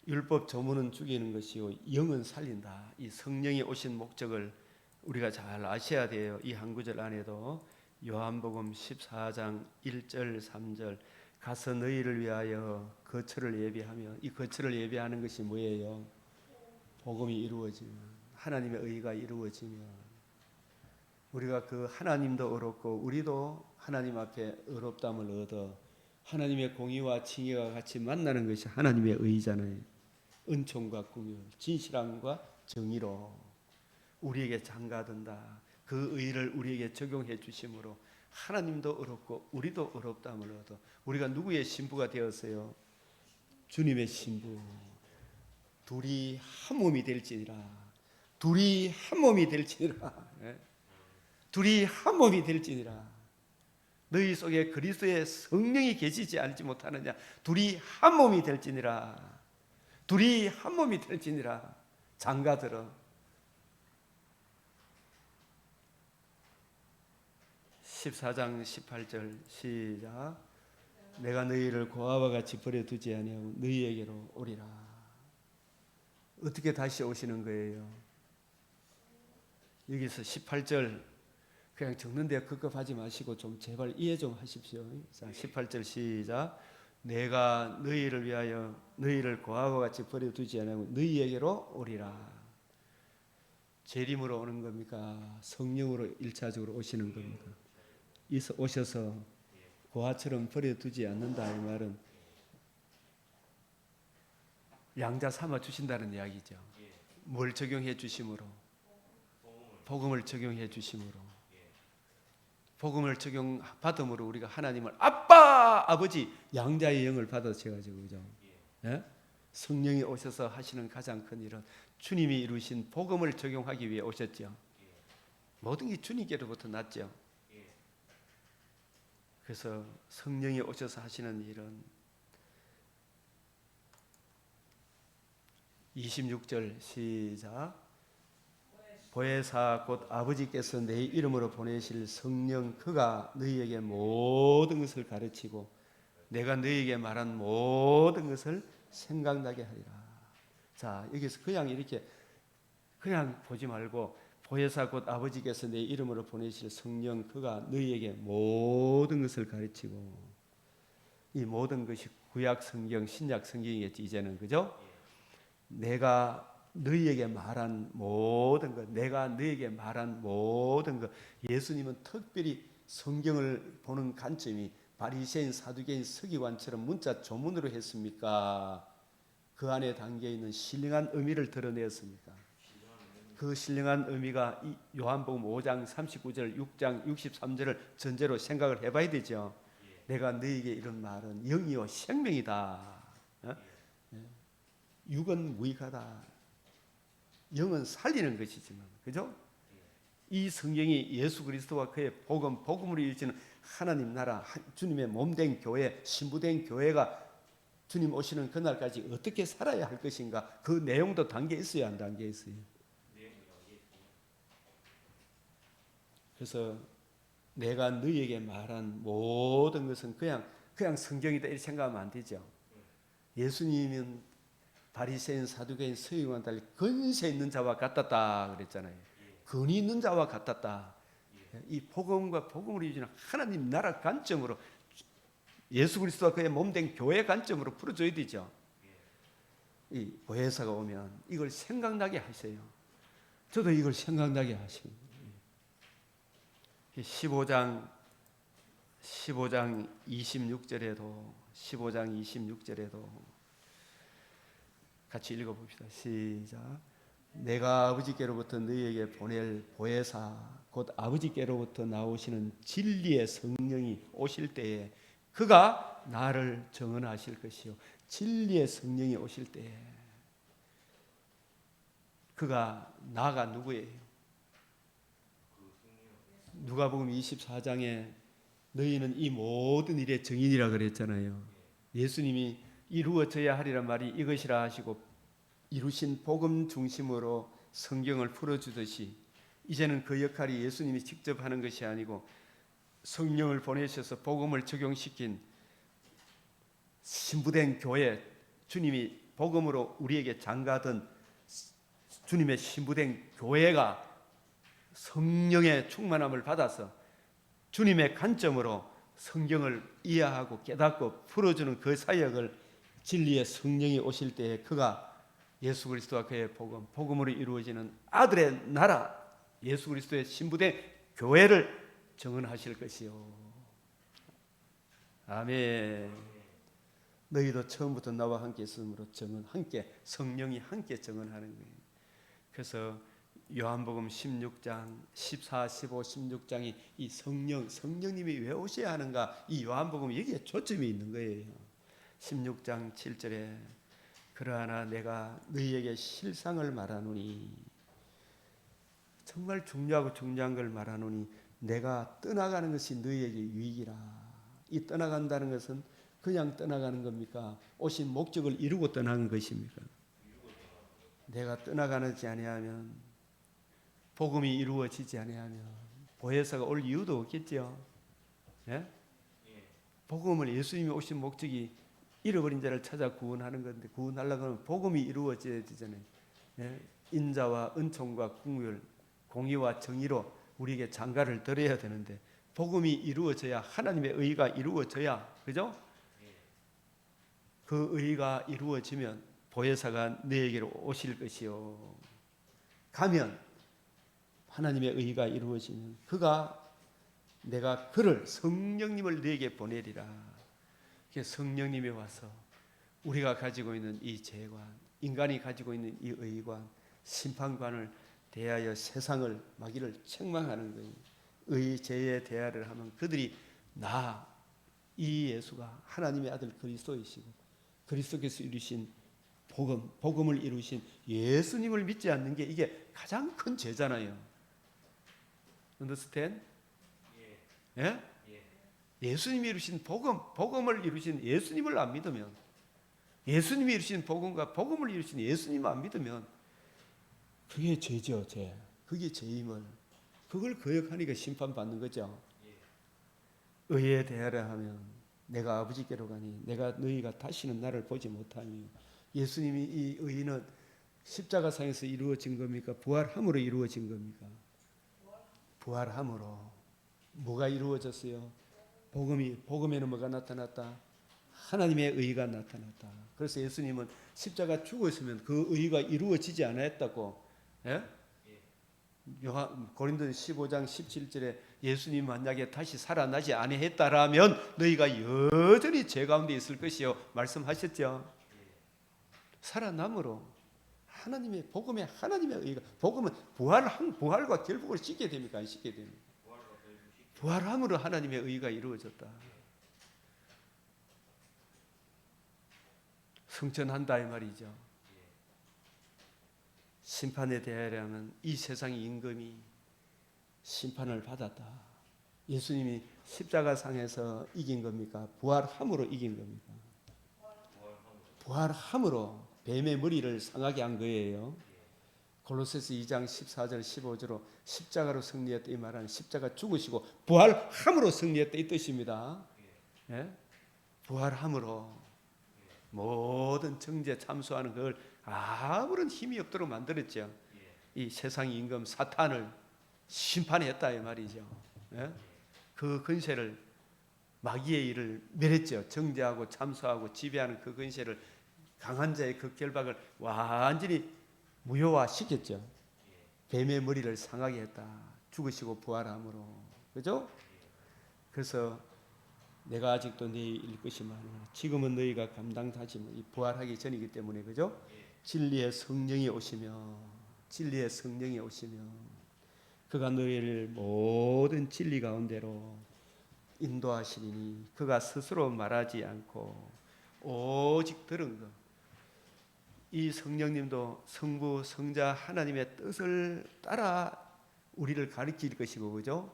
율법 조문은 죽이는 것이요 영은 살린다. 이 성령이 오신 목적을 우리가 잘 아셔야 돼요. 이 한 구절 안에도 요한복음 14장 1절 3절 가서 너희를 위하여 거처를 예비하며, 이 거처를 예비하는 것이 뭐예요? 복음이 이루어지면, 하나님의 의가 이루어지면 우리가 그 하나님도 의롭고 우리도 하나님 앞에 의롭담을 얻어 하나님의 공의와 칭의가 같이 만나는 것이 하나님의 의잖아요. 은총과 공의, 진실함과 정의로 우리에게 장가든다. 그 의를 우리에게 적용해 주심으로 하나님도 의롭고 우리도 의롭담을 얻어 우리가 누구의 신부가 되었어요? 주님의 신부. 둘이 한 몸이 될지니라. 둘이 한 몸이 될지니라. 둘이 한 몸이 될지니라. 너희 속에 그리스도의 성령이 계시지 않지 못하느냐. 둘이 한 몸이 될지니라. 둘이 한 몸이 될지니라. 장가들어. 14장 18절 시작. 내가 너희를 고아와 같이 버려두지 아니하고 너희에게로 오리라. 어떻게 다시 오시는 거예요? 여기서 18절 그냥 적는데 급급하지 마시고 좀 제발 이해 좀 하십시오. 자, 18절 시작. 내가 너희를 위하여 너희를 고아와 같이 버려두지 아니하고 너희에게로 오리라. 재림으로 오는 겁니까? 성령으로 1차적으로 오시는 겁니까? 오셔서 고아처럼 버려두지 않는다. 이 말은 양자 삼아 주신다는 이야기죠. 뭘 적용해 주심으로? 복음을 적용해 주심으로. 복음을 적용받음으로 우리가 하나님을 아빠, 아버지, 양자의 영을 받으셔가지고, 그죠? 예? 성령이 오셔서 하시는 가장 큰 일은 주님이 이루신 복음을 적용하기 위해 오셨죠. 모든 게 주님께로부터 났죠. 그래서 성령이 오셔서 하시는 일은 26절 시작. 보혜사 곧 아버지께서 내 이름으로 보내실 성령 그가 너희에게 모든 것을 가르치고 내가 너희에게 말한 모든 것을 생각나게 하리라. 자, 여기서 그냥 이렇게 그냥 보지 말고 보혜사 곧 아버지께서 내 이름으로 보내실 성령 그가 너희에게 모든 것을 가르치고, 이 모든 것이 구약 성경, 신약 성경이겠지 이제는, 그죠? 내가 너희에게 말한 모든 것, 내가 너희에게 말한 모든 것. 예수님은 특별히 성경을 보는 관점이 바리새인, 사두개인, 서기관처럼 문자 조문으로 했습니까? 그 안에 담겨 있는 신령한 의미를 드러내었습니까? 그 신령한 의미가 요한복음 5장 39절, 6장 63절을 전제로 생각을 해봐야 되죠. 내가 너희에게 이런 말은 영이요 생명이다. 육은 무익하다. 영은 살리는 것이지만, 그죠? 이 성경이 예수 그리스도와 그의 복음으로 이루어지는 하나님 나라, 주님의 몸된 교회, 신부된 교회가 주님 오시는 그날까지 어떻게 살아야 할 것인가, 그 내용도 담겨 있어요, 안 담겨 있어요? 그래서 내가 너희에게 말한 모든 것은 그냥 성경이다 이렇게 생각하면 안 되죠. 예수님은 바리새인, 사두개인, 서기관 달리 근세 있는 자와 같았다 그랬잖아요. 근위 있는 자와 같았다. 이 복음과 복음으로 이루어지는 하나님 나라 관점으로, 예수 그리스도와 그의 몸된 교회 관점으로 풀어줘야 되죠. 이 보혜사가 오면 이걸 생각나게 하세요. 저도 이걸 생각나게 하십니다. 15장 26절에도 같이 읽어봅시다. 시작. 내가 아버지께로부터 너희에게 보낼 보혜사 곧 아버지께로부터 나오시는 진리의 성령이 오실 때에 그가 나를 증언하실 것이요. 진리의 성령이 오실 때에 그가 나가 누구예요? 누가복음 24장에 너희는 이 모든 일의 증인이라 그랬잖아요. 예수님이 이루어져야 하리란 말이 이것이라 하시고 이루신 복음 중심으로 성경을 풀어주듯이 이제는 그 역할이 예수님이 직접 하는 것이 아니고 성령을 보내셔서 복음을 적용시킨 신부된 교회, 주님이 복음으로 우리에게 장가든 주님의 신부된 교회가 성령의 충만함을 받아서 주님의 관점으로 성경을 이해하고 깨닫고 풀어주는 그 사역을 진리의 성령이 오실 때에 그가 예수 그리스도와 그의 복음으로 이루어지는 아들의 나라, 예수 그리스도의 신부된 교회를 정언하실 것이요. 아멘. 너희도 처음부터 나와 함께 있음으로 함께 성령이 함께 정언하는 거예요. 그래서 요한복음 16장 14, 15, 16장이 이 성령님이 왜 오셔야 하는가, 이 요한복음 여기에 초점이 있는 거예요. 16장 7절에 그러나 내가 너희에게 실상을 말하노니, 정말 중요하고 중요한 걸 말하노니 내가 떠나가는 것이 너희에게 유익이라. 이 떠나간다는 것은 그냥 떠나가는 겁니까? 오신 목적을 이루고 떠나는 것입니까? 내가 떠나가지 아니하면, 복음이 이루어지지 아니하면 보혜사가 올 이유도 없겠죠. 예? 복음을, 예수님이 오신 목적이 잃어버린 자를 찾아 구원하는 건데, 구원하려고 하면 복음이 이루어져야 되잖아요. 예? 인자와 은총과 긍휼, 공의와 정의로 우리에게 장가를 들어야 되는데, 복음이 이루어져야, 하나님의 의가 이루어져야, 그죠? 그 의가 이루어지면 보혜사가 너에게로 오실 것이요. 가면 하나님의 의가 이루어지면 내가 그를, 성령님을 너에게 보내리라. 성령님이 와서 우리가 가지고 있는 이 죄관, 인간이 가지고 있는 이 의관, 심판관을 대하여 세상을, 마귀를 책망하는 거예요. 의죄에 대하를 하면 그들이 이 예수가 하나님의 아들 그리스도이시고 그리스도께서 이루신 복음을 이루신 예수님을 믿지 않는 게 이게 가장 큰 죄잖아요. understand? 예? 예수님이 이루신 복음을 이루신 예수님을 안 믿으면, 예수님이 이루신 복음과 복음을 이루신 예수님을 안 믿으면 그게 죄죠, 죄. 그게 죄임을, 그걸 거역하니까 심판받는 거죠. 의에 대하라 하면 내가 아버지께로 가니 내가 너희가 다시는 나를 보지 못하며. 예수님이 이 의는 십자가상에서 이루어진 겁니까? 부활함으로 이루어진 겁니까? 부활함으로. 뭐가 이루어졌어요? 복음에는 뭐가 나타났다? 하나님의 의가 나타났다. 그래서 예수님은 십자가 죽었으면 그 의가 이루어지지 않았다고. 예? 고린도서 15장 17절에 예수님 만약에 다시 살아나지 아니했다라면 너희가 여전히 죄 가운데 있을 것이요 말씀하셨죠. 살아남으로 하나님의 복음에, 하나님의 의가, 복음은 부활과 결복을 씻게 됩니까? 안 씻게 됩니까? 부활함으로 하나님의 의가 이루어졌다. 성천한다 이 말이죠. 심판에 대하여는 이 세상의 임금이 심판을 받았다. 예수님이 십자가상에서 이긴 겁니까? 부활함으로 이긴 겁니까? 부활함으로 뱀의 머리를 상하게 한 거예요. 골로새서 2장 14절 15절로 십자가로 승리했다 이 말은 십자가 죽으시고 부활함으로 승리했다 이 뜻입니다. 예? 부활함으로 모든 정죄 참소하는 그걸 아무런 힘이 없도록 만들었죠. 이 세상 임금 사탄을 심판했다 이 말이죠. 예? 그 근세를, 마귀의 일을 멸했죠. 정죄하고 참소하고 지배하는 그 근세를, 강한 자의 그 결박을 완전히 무효화시켰죠. 뱀의 머리를 상하게 했다. 죽으시고 부활함으로. 그죠? 그래서 내가 아직도 너희일 것이 많으나 지금은 너희가 감당하지 이 부활하기 전이기 때문에, 그죠? 진리의 성령이 오시며, 진리의 성령이 오시며 그가 너희를 모든 진리 가운데로 인도하시리니 그가 스스로 말하지 않고 오직 들은 것. 이 성령님도 성부 성자 하나님의 뜻을 따라 우리를 가르칠 것이고, 그죠?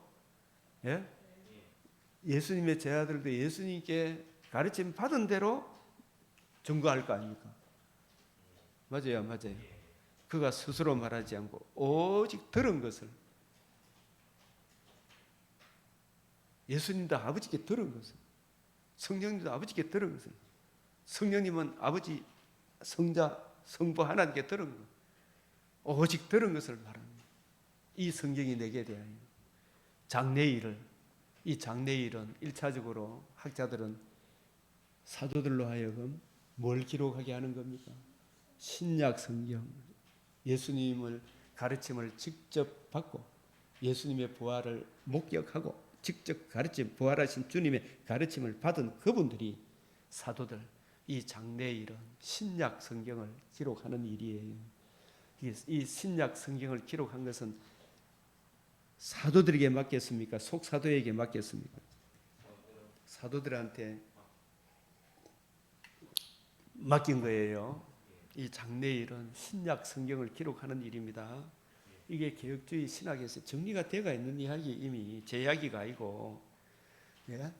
예? 예수님의 제자들도 예수님께 가르침 받은 대로 증거할 거 아닙니까? 맞아요, 맞아요. 그가 스스로 말하지 않고 오직 들은 것을, 예수님도 아버지께 들은 것을, 성령님도 아버지께 들은 것을, 성령님은 아버지, 성자, 성부 하나님께 들은 것, 오직 들은 것을 말합니다. 이 성경이 내게 대하여 장래일을, 이 장래일은 1차적으로 학자들은 사도들로 하여금 뭘 기록하게 하는 겁니까? 신약 성경, 예수님을 가르침을 직접 받고 예수님의 부활을 목격하고 직접 가르침, 부활하신 주님의 가르침을 받은 그분들이 사도들, 이 장래일은 신약 성경을 기록하는 일이에요. 이 신약 성경을 기록한 것은 사도들에게 맡겼습니까? 속사도에게 맡겼습니까? 사도들한테 맡긴 거예요. 이 장래일은 신약 성경을 기록하는 일입니다. 이게 개혁주의 신학에서 정리가 되어 있는 이야기, 이미 제 이야기가 아니고, 예?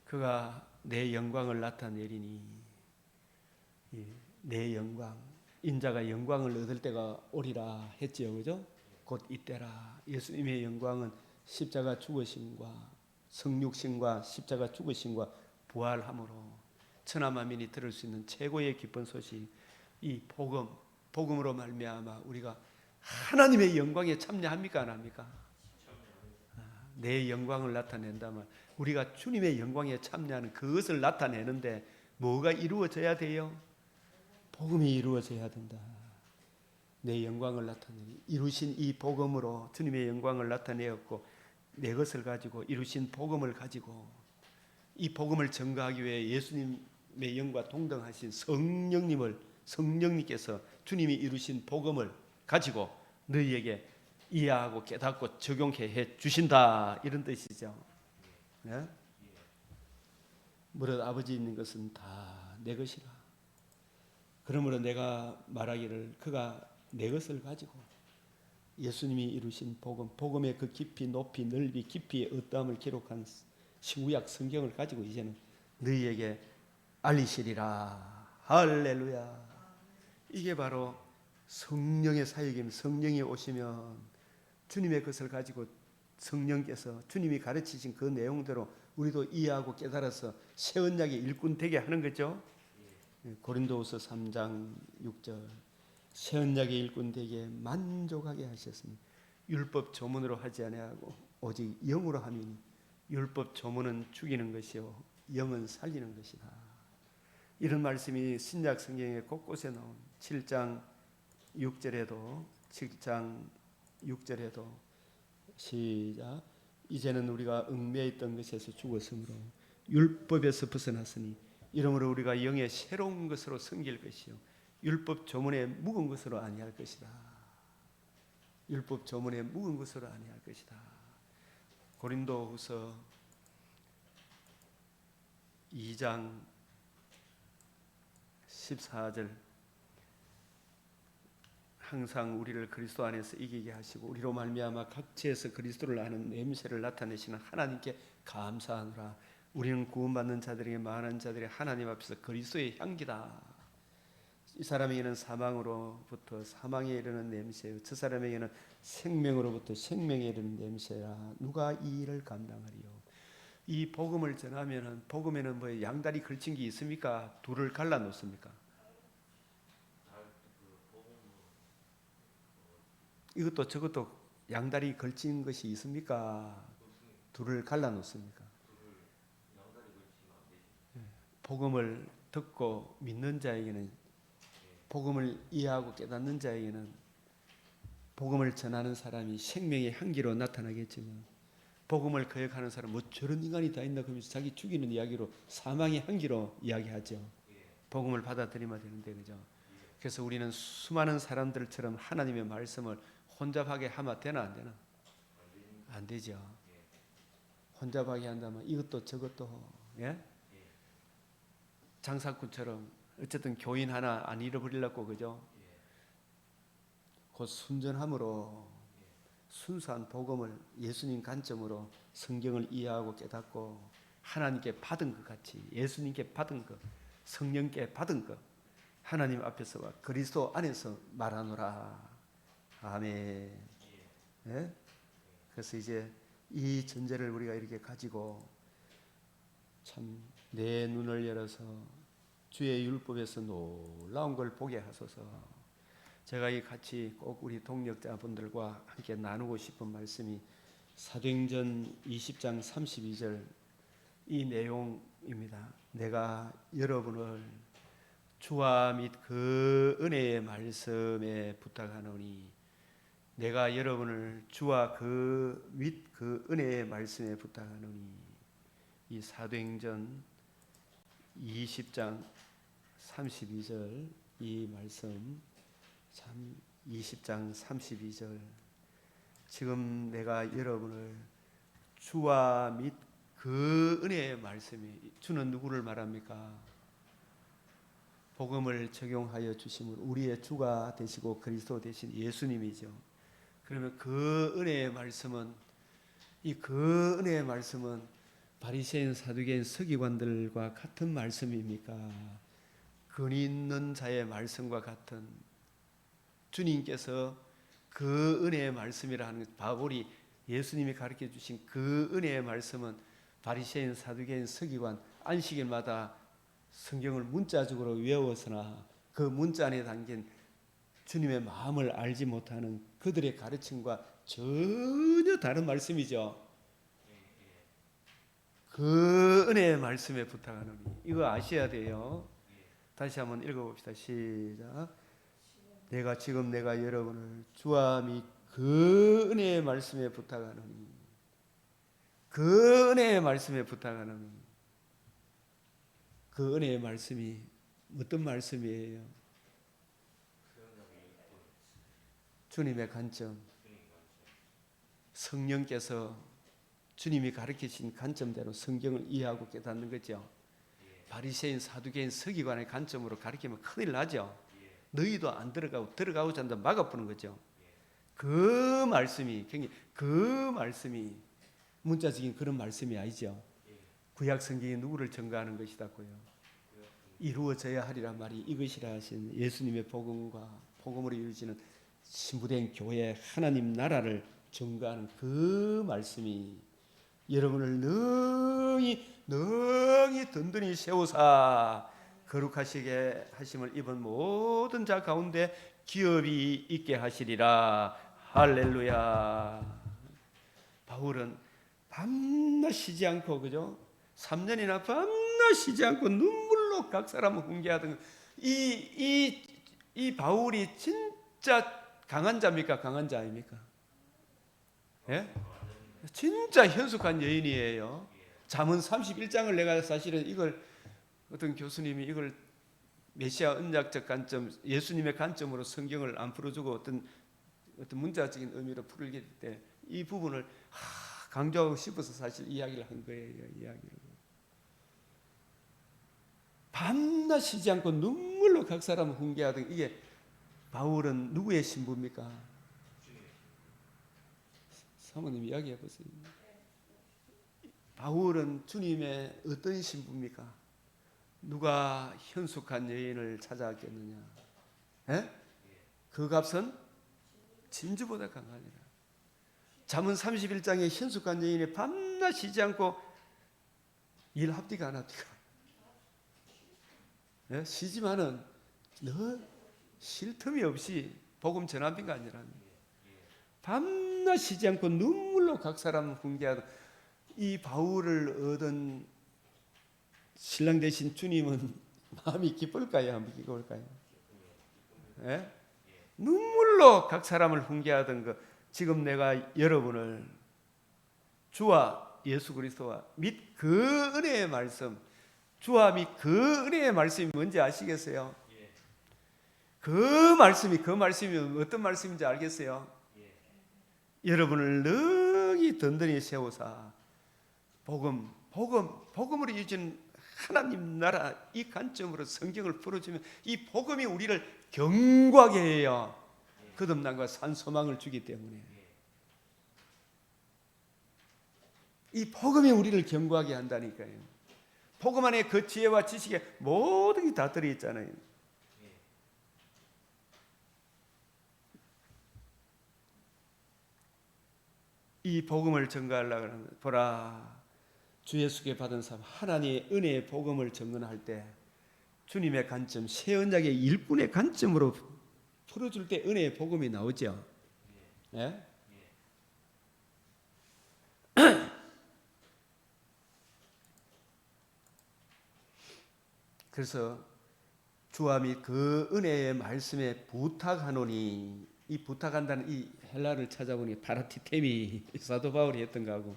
그가 내 영광을 나타내리니, 내 영광, 인자가 영광을 얻을 때가 오리라 했지요, 그죠? 곧 이때라. 예수님의 영광은 십자가 죽으심과 성육신과 십자가 죽으심과 부활함으로 천하만민이 들을 수 있는 최고의 기쁜 소식, 이 복음으로 말미암아 우리가 하나님의 영광에 참여합니까, 안 합니까? 내 영광을 나타낸다면 우리가 주님의 영광에 참여하는 그것을 나타내는데 뭐가 이루어져야 돼요? 복음이 이루어져야 된다. 내 영광을 나타내니 이루신 이 복음으로 주님의 영광을 나타내었고, 내 것을 가지고 이루신 복음을 가지고 이 복음을 증거하기 위해 예수님의 영과 동등하신 성령님께서 주님이 이루신 복음을 가지고 너희에게 이해하고 깨닫고 적용해 해 주신다, 이런 뜻이죠. 네? 무릇 아버지 있는 것은 다 내 것이라. 그러므로 내가 말하기를 그가 내 것을 가지고 예수님이 이루신 복음, 복음의 그 깊이 높이 넓이 깊이의 어떠함을 기록한 신구약 성경을 가지고 이제는 너희에게 알리시리라. 할렐루야. 이게 바로 성령의 사역입니다. 성령이 오시면 주님의 것을 가지고 성령께서 주님이 가르치신 그 내용대로 우리도 이해하고 깨달아서 새 언약의 일꾼 되게 하는 거죠. 고린도후서 3장 6절, 새 언약의 일꾼 되게 만족하게 하셨으니 율법 조문으로 하지 아니하고 오직 영으로 함이니 율법 조문은 죽이는 것이요 영은 살리는 것이다. 이런 말씀이 신약 성경에 곳곳에 나온 7장 6절에도 시작. 이제는 우리가 얽매여 있던 것에서 죽었으므로 율법에서 벗어났으니 이러므로 우리가 영의 새로운 것으로 섬길 것이요 율법 조문에 묵은 것으로 아니할 것이다. 율법 조문에 묵은 것으로 아니할 것이다. 고린도후서 2장 14절, 항상 우리를 그리스도 안에서 이기게 하시고 우리로 말미암아 각지에서 그리스도를 아는 냄새를 나타내시는 하나님께 감사하노라. 우리는 구원받는 자들에게 많은 자들이 하나님 앞에서 그리스도의 향기다. 이 사람에게는 사망으로부터 사망에 이르는 냄새요 저 사람에게는 생명으로부터 생명에 이르는 냄새라. 누가 이 일을 감당하리요? 이 복음을 전하면은 복음에는 뭐 양다리 걸친 게 있습니까? 둘을 갈라 놓습니까? 이것도 저것도 양다리 걸친 것이 있습니까? 둘을 갈라 놓습니까? 복음을 듣고 믿는 자에게는, 복음을 이해하고 깨닫는 자에게는 복음을 전하는 사람이 생명의 향기로 나타나겠지만, 복음을 거역하는 사람, 뭐 저런 인간이 다 있나 그러면서 자기 죽이는 이야기로 사망의 향기로 이야기하죠. 복음을 받아들이면 되는데, 그죠? 그래서 우리는 수많은 사람들처럼 하나님의 말씀을 혼잡하게 하면 되나 안 되나? 안 되죠. 혼잡하게 한다면 이것도 저것도, 예? 장사꾼처럼 어쨌든 교인 하나 안 잃어버리려고, 그죠? 곧 순전함으로 순수한 복음을 예수님 관점으로 성경을 이해하고 깨닫고 하나님께 받은 것 같이 예수님께 받은 것, 성령께 받은 것 하나님 앞에서와 그리스도 안에서 말하노라. 아멘. 네? 그래서 이제 이 전제를 우리가 이렇게 가지고 참 내 눈을 열어서 주의 율법에서 놀라운 걸 보게 하소서. 제가 이 같이 꼭 우리 동역자분들과 함께 나누고 싶은 말씀이 사도행전 20장 32절 이 내용입니다. 내가 여러분을 주와 및 그 은혜의 말씀에 부탁하노니, 내가 여러분을 주와 그 및 그 은혜의 말씀에 부탁하노니, 이 사도행전 20장 32절 이 말씀 참 20장 32절 지금 내가 여러분을 주와 및 그 은혜의 말씀이, 주는 누구를 말합니까? 복음을 적용하여 주심을 우리의 주가 되시고 그리스도 되신 예수님이죠. 그러면 그 은혜의 말씀은 그 은혜의 말씀은 바리새인 사두개인 서기관들과 같은 말씀입니까? 근위 있는 자의 말씀과 같은, 주님께서 그 은혜의 말씀이라 하는 바울이 예수님이 가르쳐 주신 그 은혜의 말씀은 바리새인 사두개인 서기관 안식일마다 성경을 문자적으로 외웠으나 그 문자 안에 담긴 주님의 마음을 알지 못하는 그들의 가르침과 전혀 다른 말씀이죠. 그 은혜의 말씀에 부탁하노니, 이거 아셔야 돼요. 다시 한번 읽어봅시다. 시작. 내가 여러분을 주와 및 그 은혜의 말씀에 부탁하노니, 그 은혜의 말씀에 부탁하노니. 그 은혜의 말씀이 어떤 말씀이에요? 주님의 관점, 성령께서 주님이 가르치신 관점대로 성경을 이해하고 깨닫는 거죠. 바리새인 사두개인 서기관의 관점으로 가르치면 큰일 나죠. 너희도 안 들어가고자 한다 막아보는 거죠. 그 말씀이 문자적인 그런 말씀이 아니죠. 구약 성경이 누구를 증거하는 것이다고요? 이루어져야 하리란 말이 이것이라 하신 예수님의 복음으로 이루어지는 신부된 교회 하나님 나라를 증거하는 그 말씀이 여러분을 능히 든든히 세우사 거룩하시게 하심을 입은 모든 자 가운데 기업이 있게 하시리라. 할렐루야. 바울은 밤낮 쉬지 않고, 그죠? 3년이나 밤낮 쉬지 않고 눈물로 각 사람을 훈계하던 이 바울이 진짜 강한 자입니까? 강한 자 아닙니까? 예? 진짜 현숙한 여인이에요. 잠언 31장을 내가 사실은 이걸 어떤 교수님이 이걸 메시아 언약적 관점, 예수님의 관점으로 성경을 안 풀어주고 어떤 문자적인 의미로 풀길 때 이 부분을 강조하고 싶어서 사실 이야기를 한 거예요. 이야기를. 밤낮 쉬지 않고 눈물로 각 사람을 훈계하던 이게 바울은 누구의 신부입니까? 사모님 이야기해 보세요. 바울은 주님의 어떤 신부입니까? 누가 현숙한 여인을 찾아왔겠느냐? 에? 그 값은 진주보다 강하니라. 잠언 31장에 현숙한 여인이 밤낮 쉬지 않고 일 합디가 안 합디가. 예? 쉬지만은 늘 쉴 틈이 없이 복음 전함비가 아니라 밤낮 쉬지 않고 눈물로 각 사람을 훈계하던 이 바울을 얻은 신랑 되신 주님은 마음이 기쁠까요? 안 기쁠까요? 예? 눈물로 각 사람을 훈계하던 그 지금 내가 여러분을 주와 예수 그리스도와 및 그 은혜의 말씀, 주와 및 그 은혜의 말씀이 뭔지 아시겠어요? 그 말씀이 어떤 말씀인지 알겠어요? 여러분을 능히 든든히 세우사 복음으로 이루어진 하나님 나라 이 관점으로 성경을 풀어주면 이 복음이 우리를 견고하게 해요. 거듭남과 산 소망을 주기 때문에 이 복음이 우리를 견고하게 한다니까요. 복음 안에 그 지혜와 지식에 모든 게 다 들어있잖아요. 이 복음을 전가하려고 하는 거예요. 보라, 주 예수께 받은 삶, 하나님의 은혜의 복음을 전언할 때 주님의 관점, 새 언약의 일꾼의 관점으로 풀어줄 때 은혜의 복음이 나오죠. 예? 그래서 주와 및 그 은혜의 말씀에 부탁하노니, 이 부탁한다는 이 헬라를 찾아보니 파라티테미 사도 바울이 했던 거하고,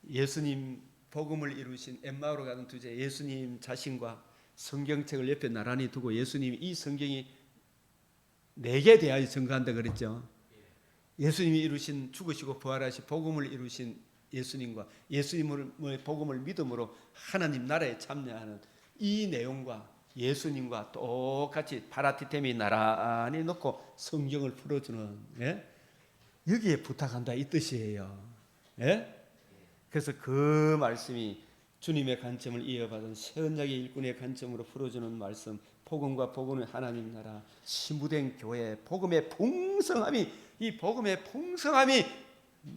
예수님 복음을 이루신 엠마오로 가는 두제 예수님 자신과 성경책을 옆에 나란히 두고 예수님이 이 성경이 내게 대하여 증거한다 그랬죠. 예수님이 이루신 죽으시고 부활하신 복음을 이루신 예수님과 예수님의 복음을 믿음으로 하나님 나라에 참여하는 이 내용과 예수님과 똑같이 파라티템이 나란히 놓고 성경을 풀어주는, 예? 여기에 부탁한다 이 뜻이에요. 예? 그래서 그 말씀이 주님의 관점을 이어받은 새 언약의 일꾼의 관점으로 풀어주는 말씀, 복음과 복음의 하나님 나라, 신부된 교회, 복음의 풍성함이, 이 복음의 풍성함이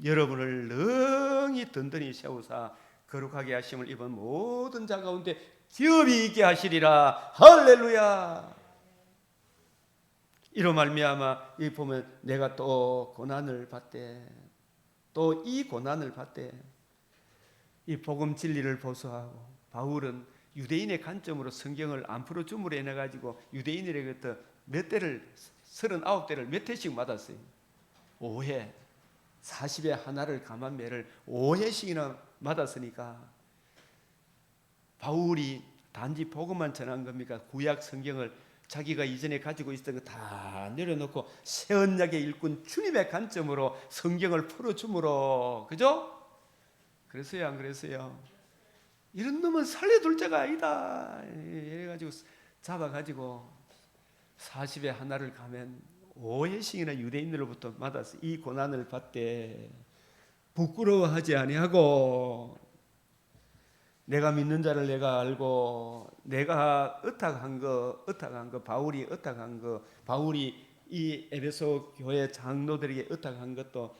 여러분을 능히 든든히 세우사 거룩하게 하심을 입은 모든 자 가운데 기업이 있게 하시리라. 할렐루야. 이로 말미암아 이 보면 내가 또 고난을 받되, 또 이 고난을 받되, 이 복음 진리를 보수하고, 바울은 유대인의 관점으로 성경을 안 풀어줌으로 인해 가지고 유대인으로부터 몇 대를, 39대를 몇 회씩 맞았어요. 5회, 40에 하나를 감한 매를 5회씩이나 맞았으니까 바울이 단지 복음만 전한 겁니까? 구약 성경을 자기가 이전에 가지고 있었던 거 다 내려놓고 새 언약의 일꾼 주님의 관점으로 성경을 풀어줌으로, 그죠? 그랬어요, 안 그랬어요? 이런 놈은 살려둘 자가 아니다 이래가지고 잡아가지고 40에 하나를 가면 5회씩이나 유대인들로부터 맞아서 이 고난을 받되 부끄러워하지 아니하고, 내가 믿는 자를 내가 알고, 내가 의탁한 거 바울이 의탁한 거, 바울이 이 에베소 교회 장로들에게 의탁한 것도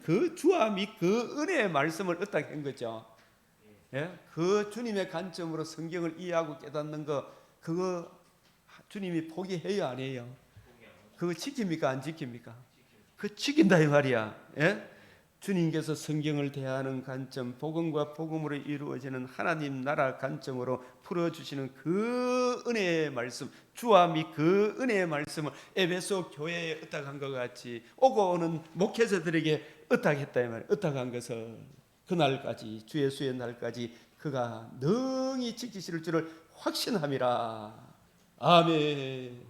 그 주와 및 그 은혜의 말씀을 의탁한 거죠. 예? 그 주님의 관점으로 성경을 이해하고 깨닫는 거, 그거 주님이 포기해요, 안 해요? 그거 지킵니까, 안 지킵니까? 그 지킨다 이 말이야. 예? 주님께서 성경을 대하는 관점, 복음과 복음으로 이루어지는 하나님 나라 관점으로 풀어주시는 그 은혜의 말씀, 주와 및 그 은혜의 말씀을 에베소 교회에 의탁한 것 같이 오고 오는 목회자들에게 의탁했다 이 말이야. 의탁한 것을 그날까지, 주 예수의 날까지 그가 능히 지키실 줄을 확신함이라. 아멘.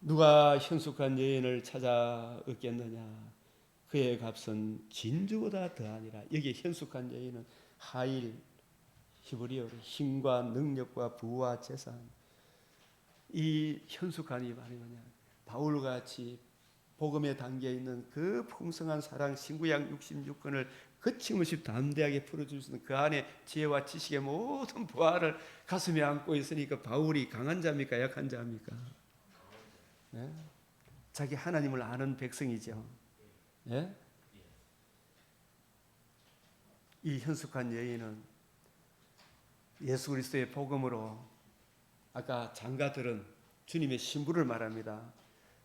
누가 현숙한 여인을 찾아 얻겠느냐? 그의 값은 진주보다 더하니라. 여기 현숙한 여인은 하일, 히브리어로 힘과 능력과 부와 재산. 이 현숙한이 말이 뭐냐? 바울같이 복음에 담겨 있는 그 풍성한 사랑, 신구약 66권을 거침없이 담대하게 풀어줄 수 있는 그 안에 지혜와 지식의 모든 부하를 가슴에 안고 있으니까 바울이 강한 자입니까, 약한 자입니까? 네? 자기 하나님을 아는 백성이죠. 예? 이 현숙한 여인은 예수 그리스도의 복음으로, 아까 장가들은 주님의 신부를 말합니다.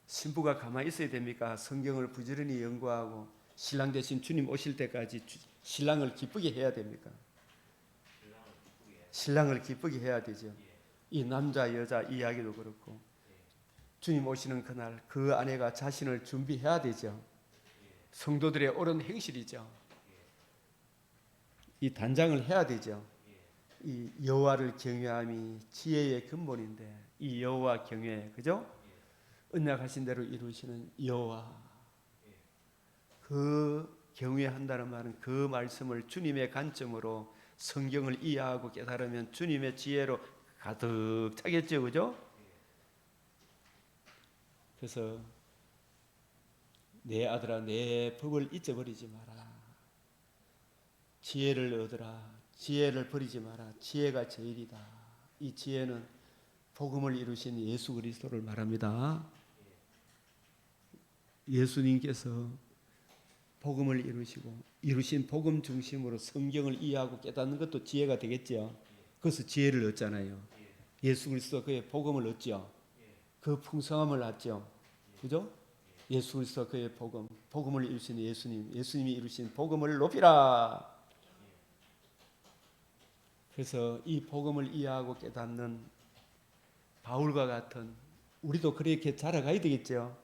신부가 가만히 있어야 됩니까? 성경을 부지런히 연구하고 신랑 대신 주님 오실 때까지 신랑을 기쁘게 해야 됩니까? 신랑을 기쁘게 해야 되죠. 이 남자 여자 이야기도 그렇고 주님 오시는 그날 그 아내가 자신을 준비해야 되죠. 성도들의 옳은 행실이죠. 이 단장을 해야 되죠. 이 여호와를 경외함이 지혜의 근본인데, 이 여호와 경외, 그죠? 언약하신 대로 이루시는 여호와, 그 경외한다는 말은 그 말씀을 주님의 관점으로 성경을 이해하고 깨달으면 주님의 지혜로 가득 차겠죠, 그죠? 그래서 내 아들아 내 법을 잊어버리지 마라. 지혜를 얻으라. 지혜를 버리지 마라. 지혜가 제일이다. 이 지혜는 복음을 이루신 예수 그리스도를 말합니다. 예수님께서 복음을 이루시고 이루신 복음 중심으로 성경을 이해하고 깨닫는 것도 지혜가 되겠죠. 그래서 지혜를 얻잖아요. 예수 그리스도 그의 복음을 얻죠. 그 풍성함을 얻죠. 그죠? 예수 그리스도 그의 복음을 이루신 예수님이 이루신 복음을 높이라. 그래서 이 복음을 이해하고 깨닫는 바울과 같은 우리도 그렇게 자라가야 되겠죠.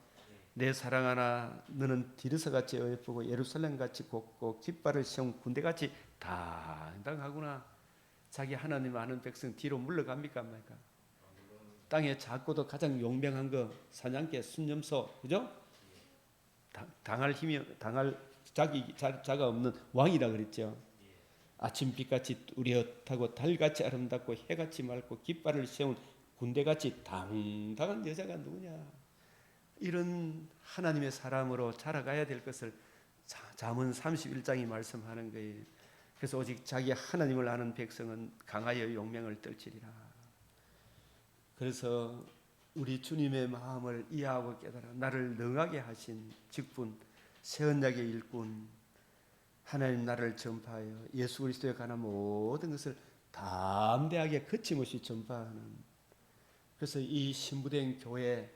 내 사랑하나 너는 디르서같이 예쁘고 예루살렘같이 곱고 깃발을 세운 군대같이 당당하구나. 자기 하나님 아는 백성 뒤로 물러갑니까? 말까? 땅에 작고도 가장 용맹한 거 사냥개 순념소, 그죠? 당할 자가 없는 왕이라 그랬죠. 아침 빛같이 뚜렷하고 달같이 아름답고 해같이 맑고 깃발을 세운 군대같이 당당한 여자가 누구냐? 이런 하나님의 사람으로 자라가야 될 것을 잠언 31장이 말씀하는 거예요. 그래서 오직 자기 하나님을 아는 백성은 강하여 용맹을 떨치리라. 그래서 우리 주님의 마음을 이해하고 깨달아 나를 능하게 하신 직분, 새 언약의 일꾼, 하나님 나라를 전파하여 예수 그리스도에 관한 모든 것을 담대하게 거침없이 전파하는, 그래서 이 신부된 교회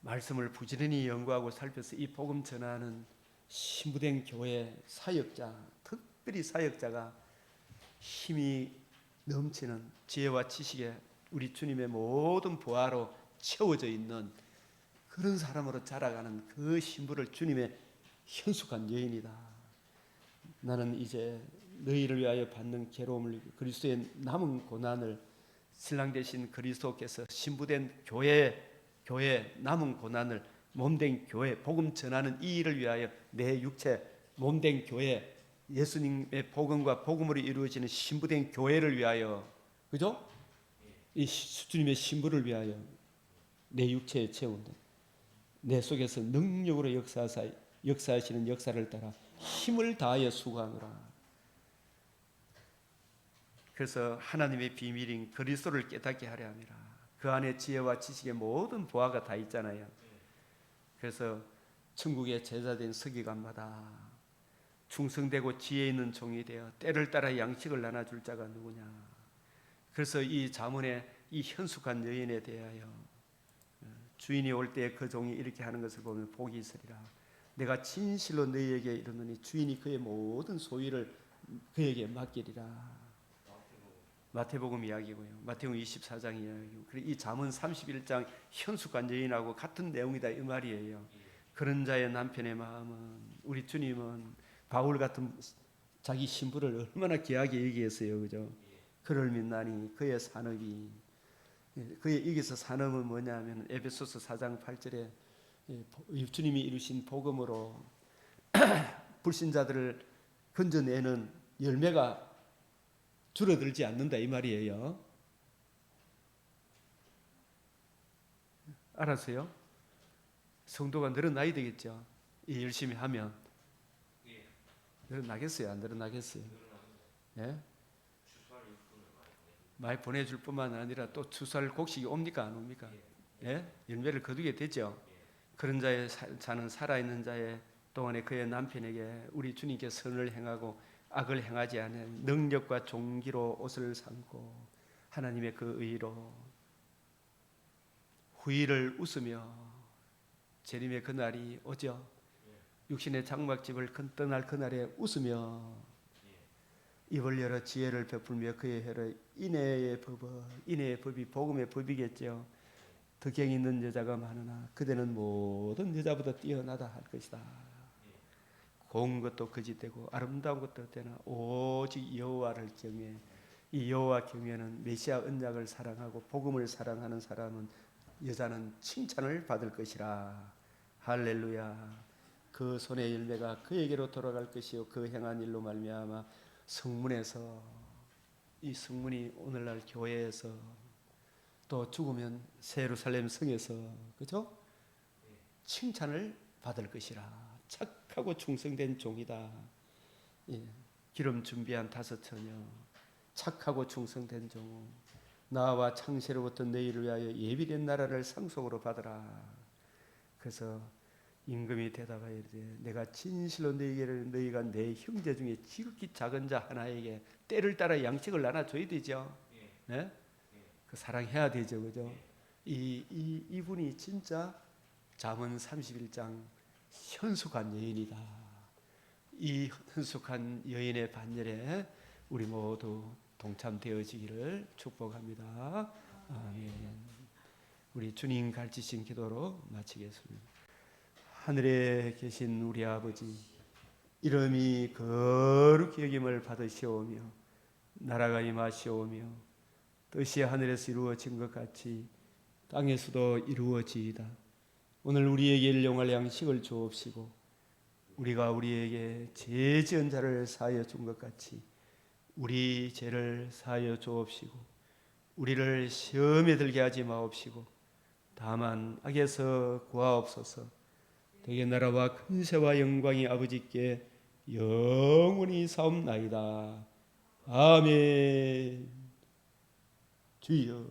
말씀을 부지런히 연구하고 살펴서 이 복음 전하는 신부된 교회 사역자, 특별히 사역자가 힘이 넘치는 지혜와 지식에 우리 주님의 모든 보화로 채워져 있는 그런 사람으로 자라가는 그 신부를 주님의 현숙한 여인이다. 나는 이제 너희를 위하여 받는 괴로움을, 그리스도의 남은 고난을 신랑 되신 그리스도께서 신부된 교회 남은 고난을 몸된 교회 복음 전하는 이 일을 위하여 내 육체 몸된 교회 예수님의 복음과 복음으로 이루어지는 신부된 교회를 위하여, 그죠? 이 주님의 신부를 위하여 내 육체에 채운다. 내 속에서 능력으로 역사하시는 역사를 따라 힘을 다하여 수고하노라. 그래서 하나님의 비밀인 그리스도를 깨닫게 하려 함이라. 그 안에 지혜와 지식의 모든 보화가 다 있잖아요. 그래서 천국의 제자된 서기관마다 충성되고 지혜 있는 종이 되어 때를 따라 양식을 나눠줄 자가 누구냐. 그래서 이 잠언에 이 현숙한 여인에 대하여 주인이 올 때 그 종이 이렇게 하는 것을 보면 복이 있으리라. 내가 진실로 너희에게 이르노니 주인이 그의 모든 소유를 그에게 맡기리라. 마태복음 이야기고요. 마태복음 24장 이야기고. 그리고 이 잠언 31장 현숙한 여인하고 같은 내용이다 이 말이에요. 그런 자의 남편의 마음은, 우리 주님은 바울 같은 자기 신부를 얼마나 귀하게 여기겠어요, 그죠? 그를 믿나니 그의 산업이, 그의 여기서 산업은 뭐냐면 에베소서 4장 8절에 주님이 이루신 복음으로 불신자들을 건져내는 열매가 줄어들지 않는다 이 말이에요. 알았어요? 성도가 늘어나야 되겠죠. 이 열심히 하면 늘어나겠어요? 안 늘어나겠어요? 예? 많이 보내줄 뿐만 아니라 또 추수할 곡식이 옵니까 안 옵니까? 예? 열매를 거두게 되죠. 그런 자의 자는 살아있는 자의 동안에 그의 남편에게 우리 주님께 선을 행하고 악을 행하지 않은 능력과 종기로 옷을 삼고 하나님의 그 의로 후일을 웃으며 재림의 그날이 오죠. 육신의 장막집을 떠날 그날에 웃으며 입을 열어 지혜를 베풀며 그의 혀로 인애의 법이 복음의 법이겠죠. 덕경 있는 여자가 많으나 그대는 모든 여자보다 뛰어나다 할 것이다. 고운 것도 거짓되고 아름다운 것도 되나 오직 여호와를 경외. 이 여호와 경외는 메시아 언약을 사랑하고 복음을 사랑하는 사람은, 여자는 칭찬을 받을 것이라. 할렐루야. 그 손의 열매가 그에게로 돌아갈 것이요 그 행한 일로 말미암아 성문에서, 이 성문이 오늘날 교회에서 또 죽으면 새 예루살렘 성에서, 그죠? 칭찬을 받을 것이라. 착하고 충성된 종이다. 예. 기름 준비한 5 처녀, 착하고 충성된 종우, 나와 창세로부터 너희를 위하여 예비된 나라를 상속으로 받으라. 그래서 임금이 대답하여 이르되 내가 진실로 너희에게를 너희가 내 형제 중에 지극히 작은 자 하나에게 때를 따라 양식을 나눠줘야 되죠. 네? 그 사랑해야 되죠, 그죠? 이분이 진짜 잠언 31장 현숙한 여인이다. 이 현숙한 여인의 반열에 우리 모두 동참되어지기를 축복합니다. 아멘. 우리 주님 가르치신 기도로 마치겠습니다. 하늘에 계신 우리 아버지, 이름이 거룩히 여김을 받으시오며 나라가 임하시오며 뜻이 하늘에서 이루어진 것 같이 땅에서도 이루어지이다. 오늘 우리에게 일용할 양식을 주옵시고 우리가 우리에게 죄 지은 자를 사하여 준 것 같이 우리 죄를 사하여 주옵시고 우리를 시험에 들게 하지 마옵시고 다만 악에서 구하옵소서. 대개 나라와 근세와 영광이 아버지께 영원히 사옵나이다. 아멘. 주여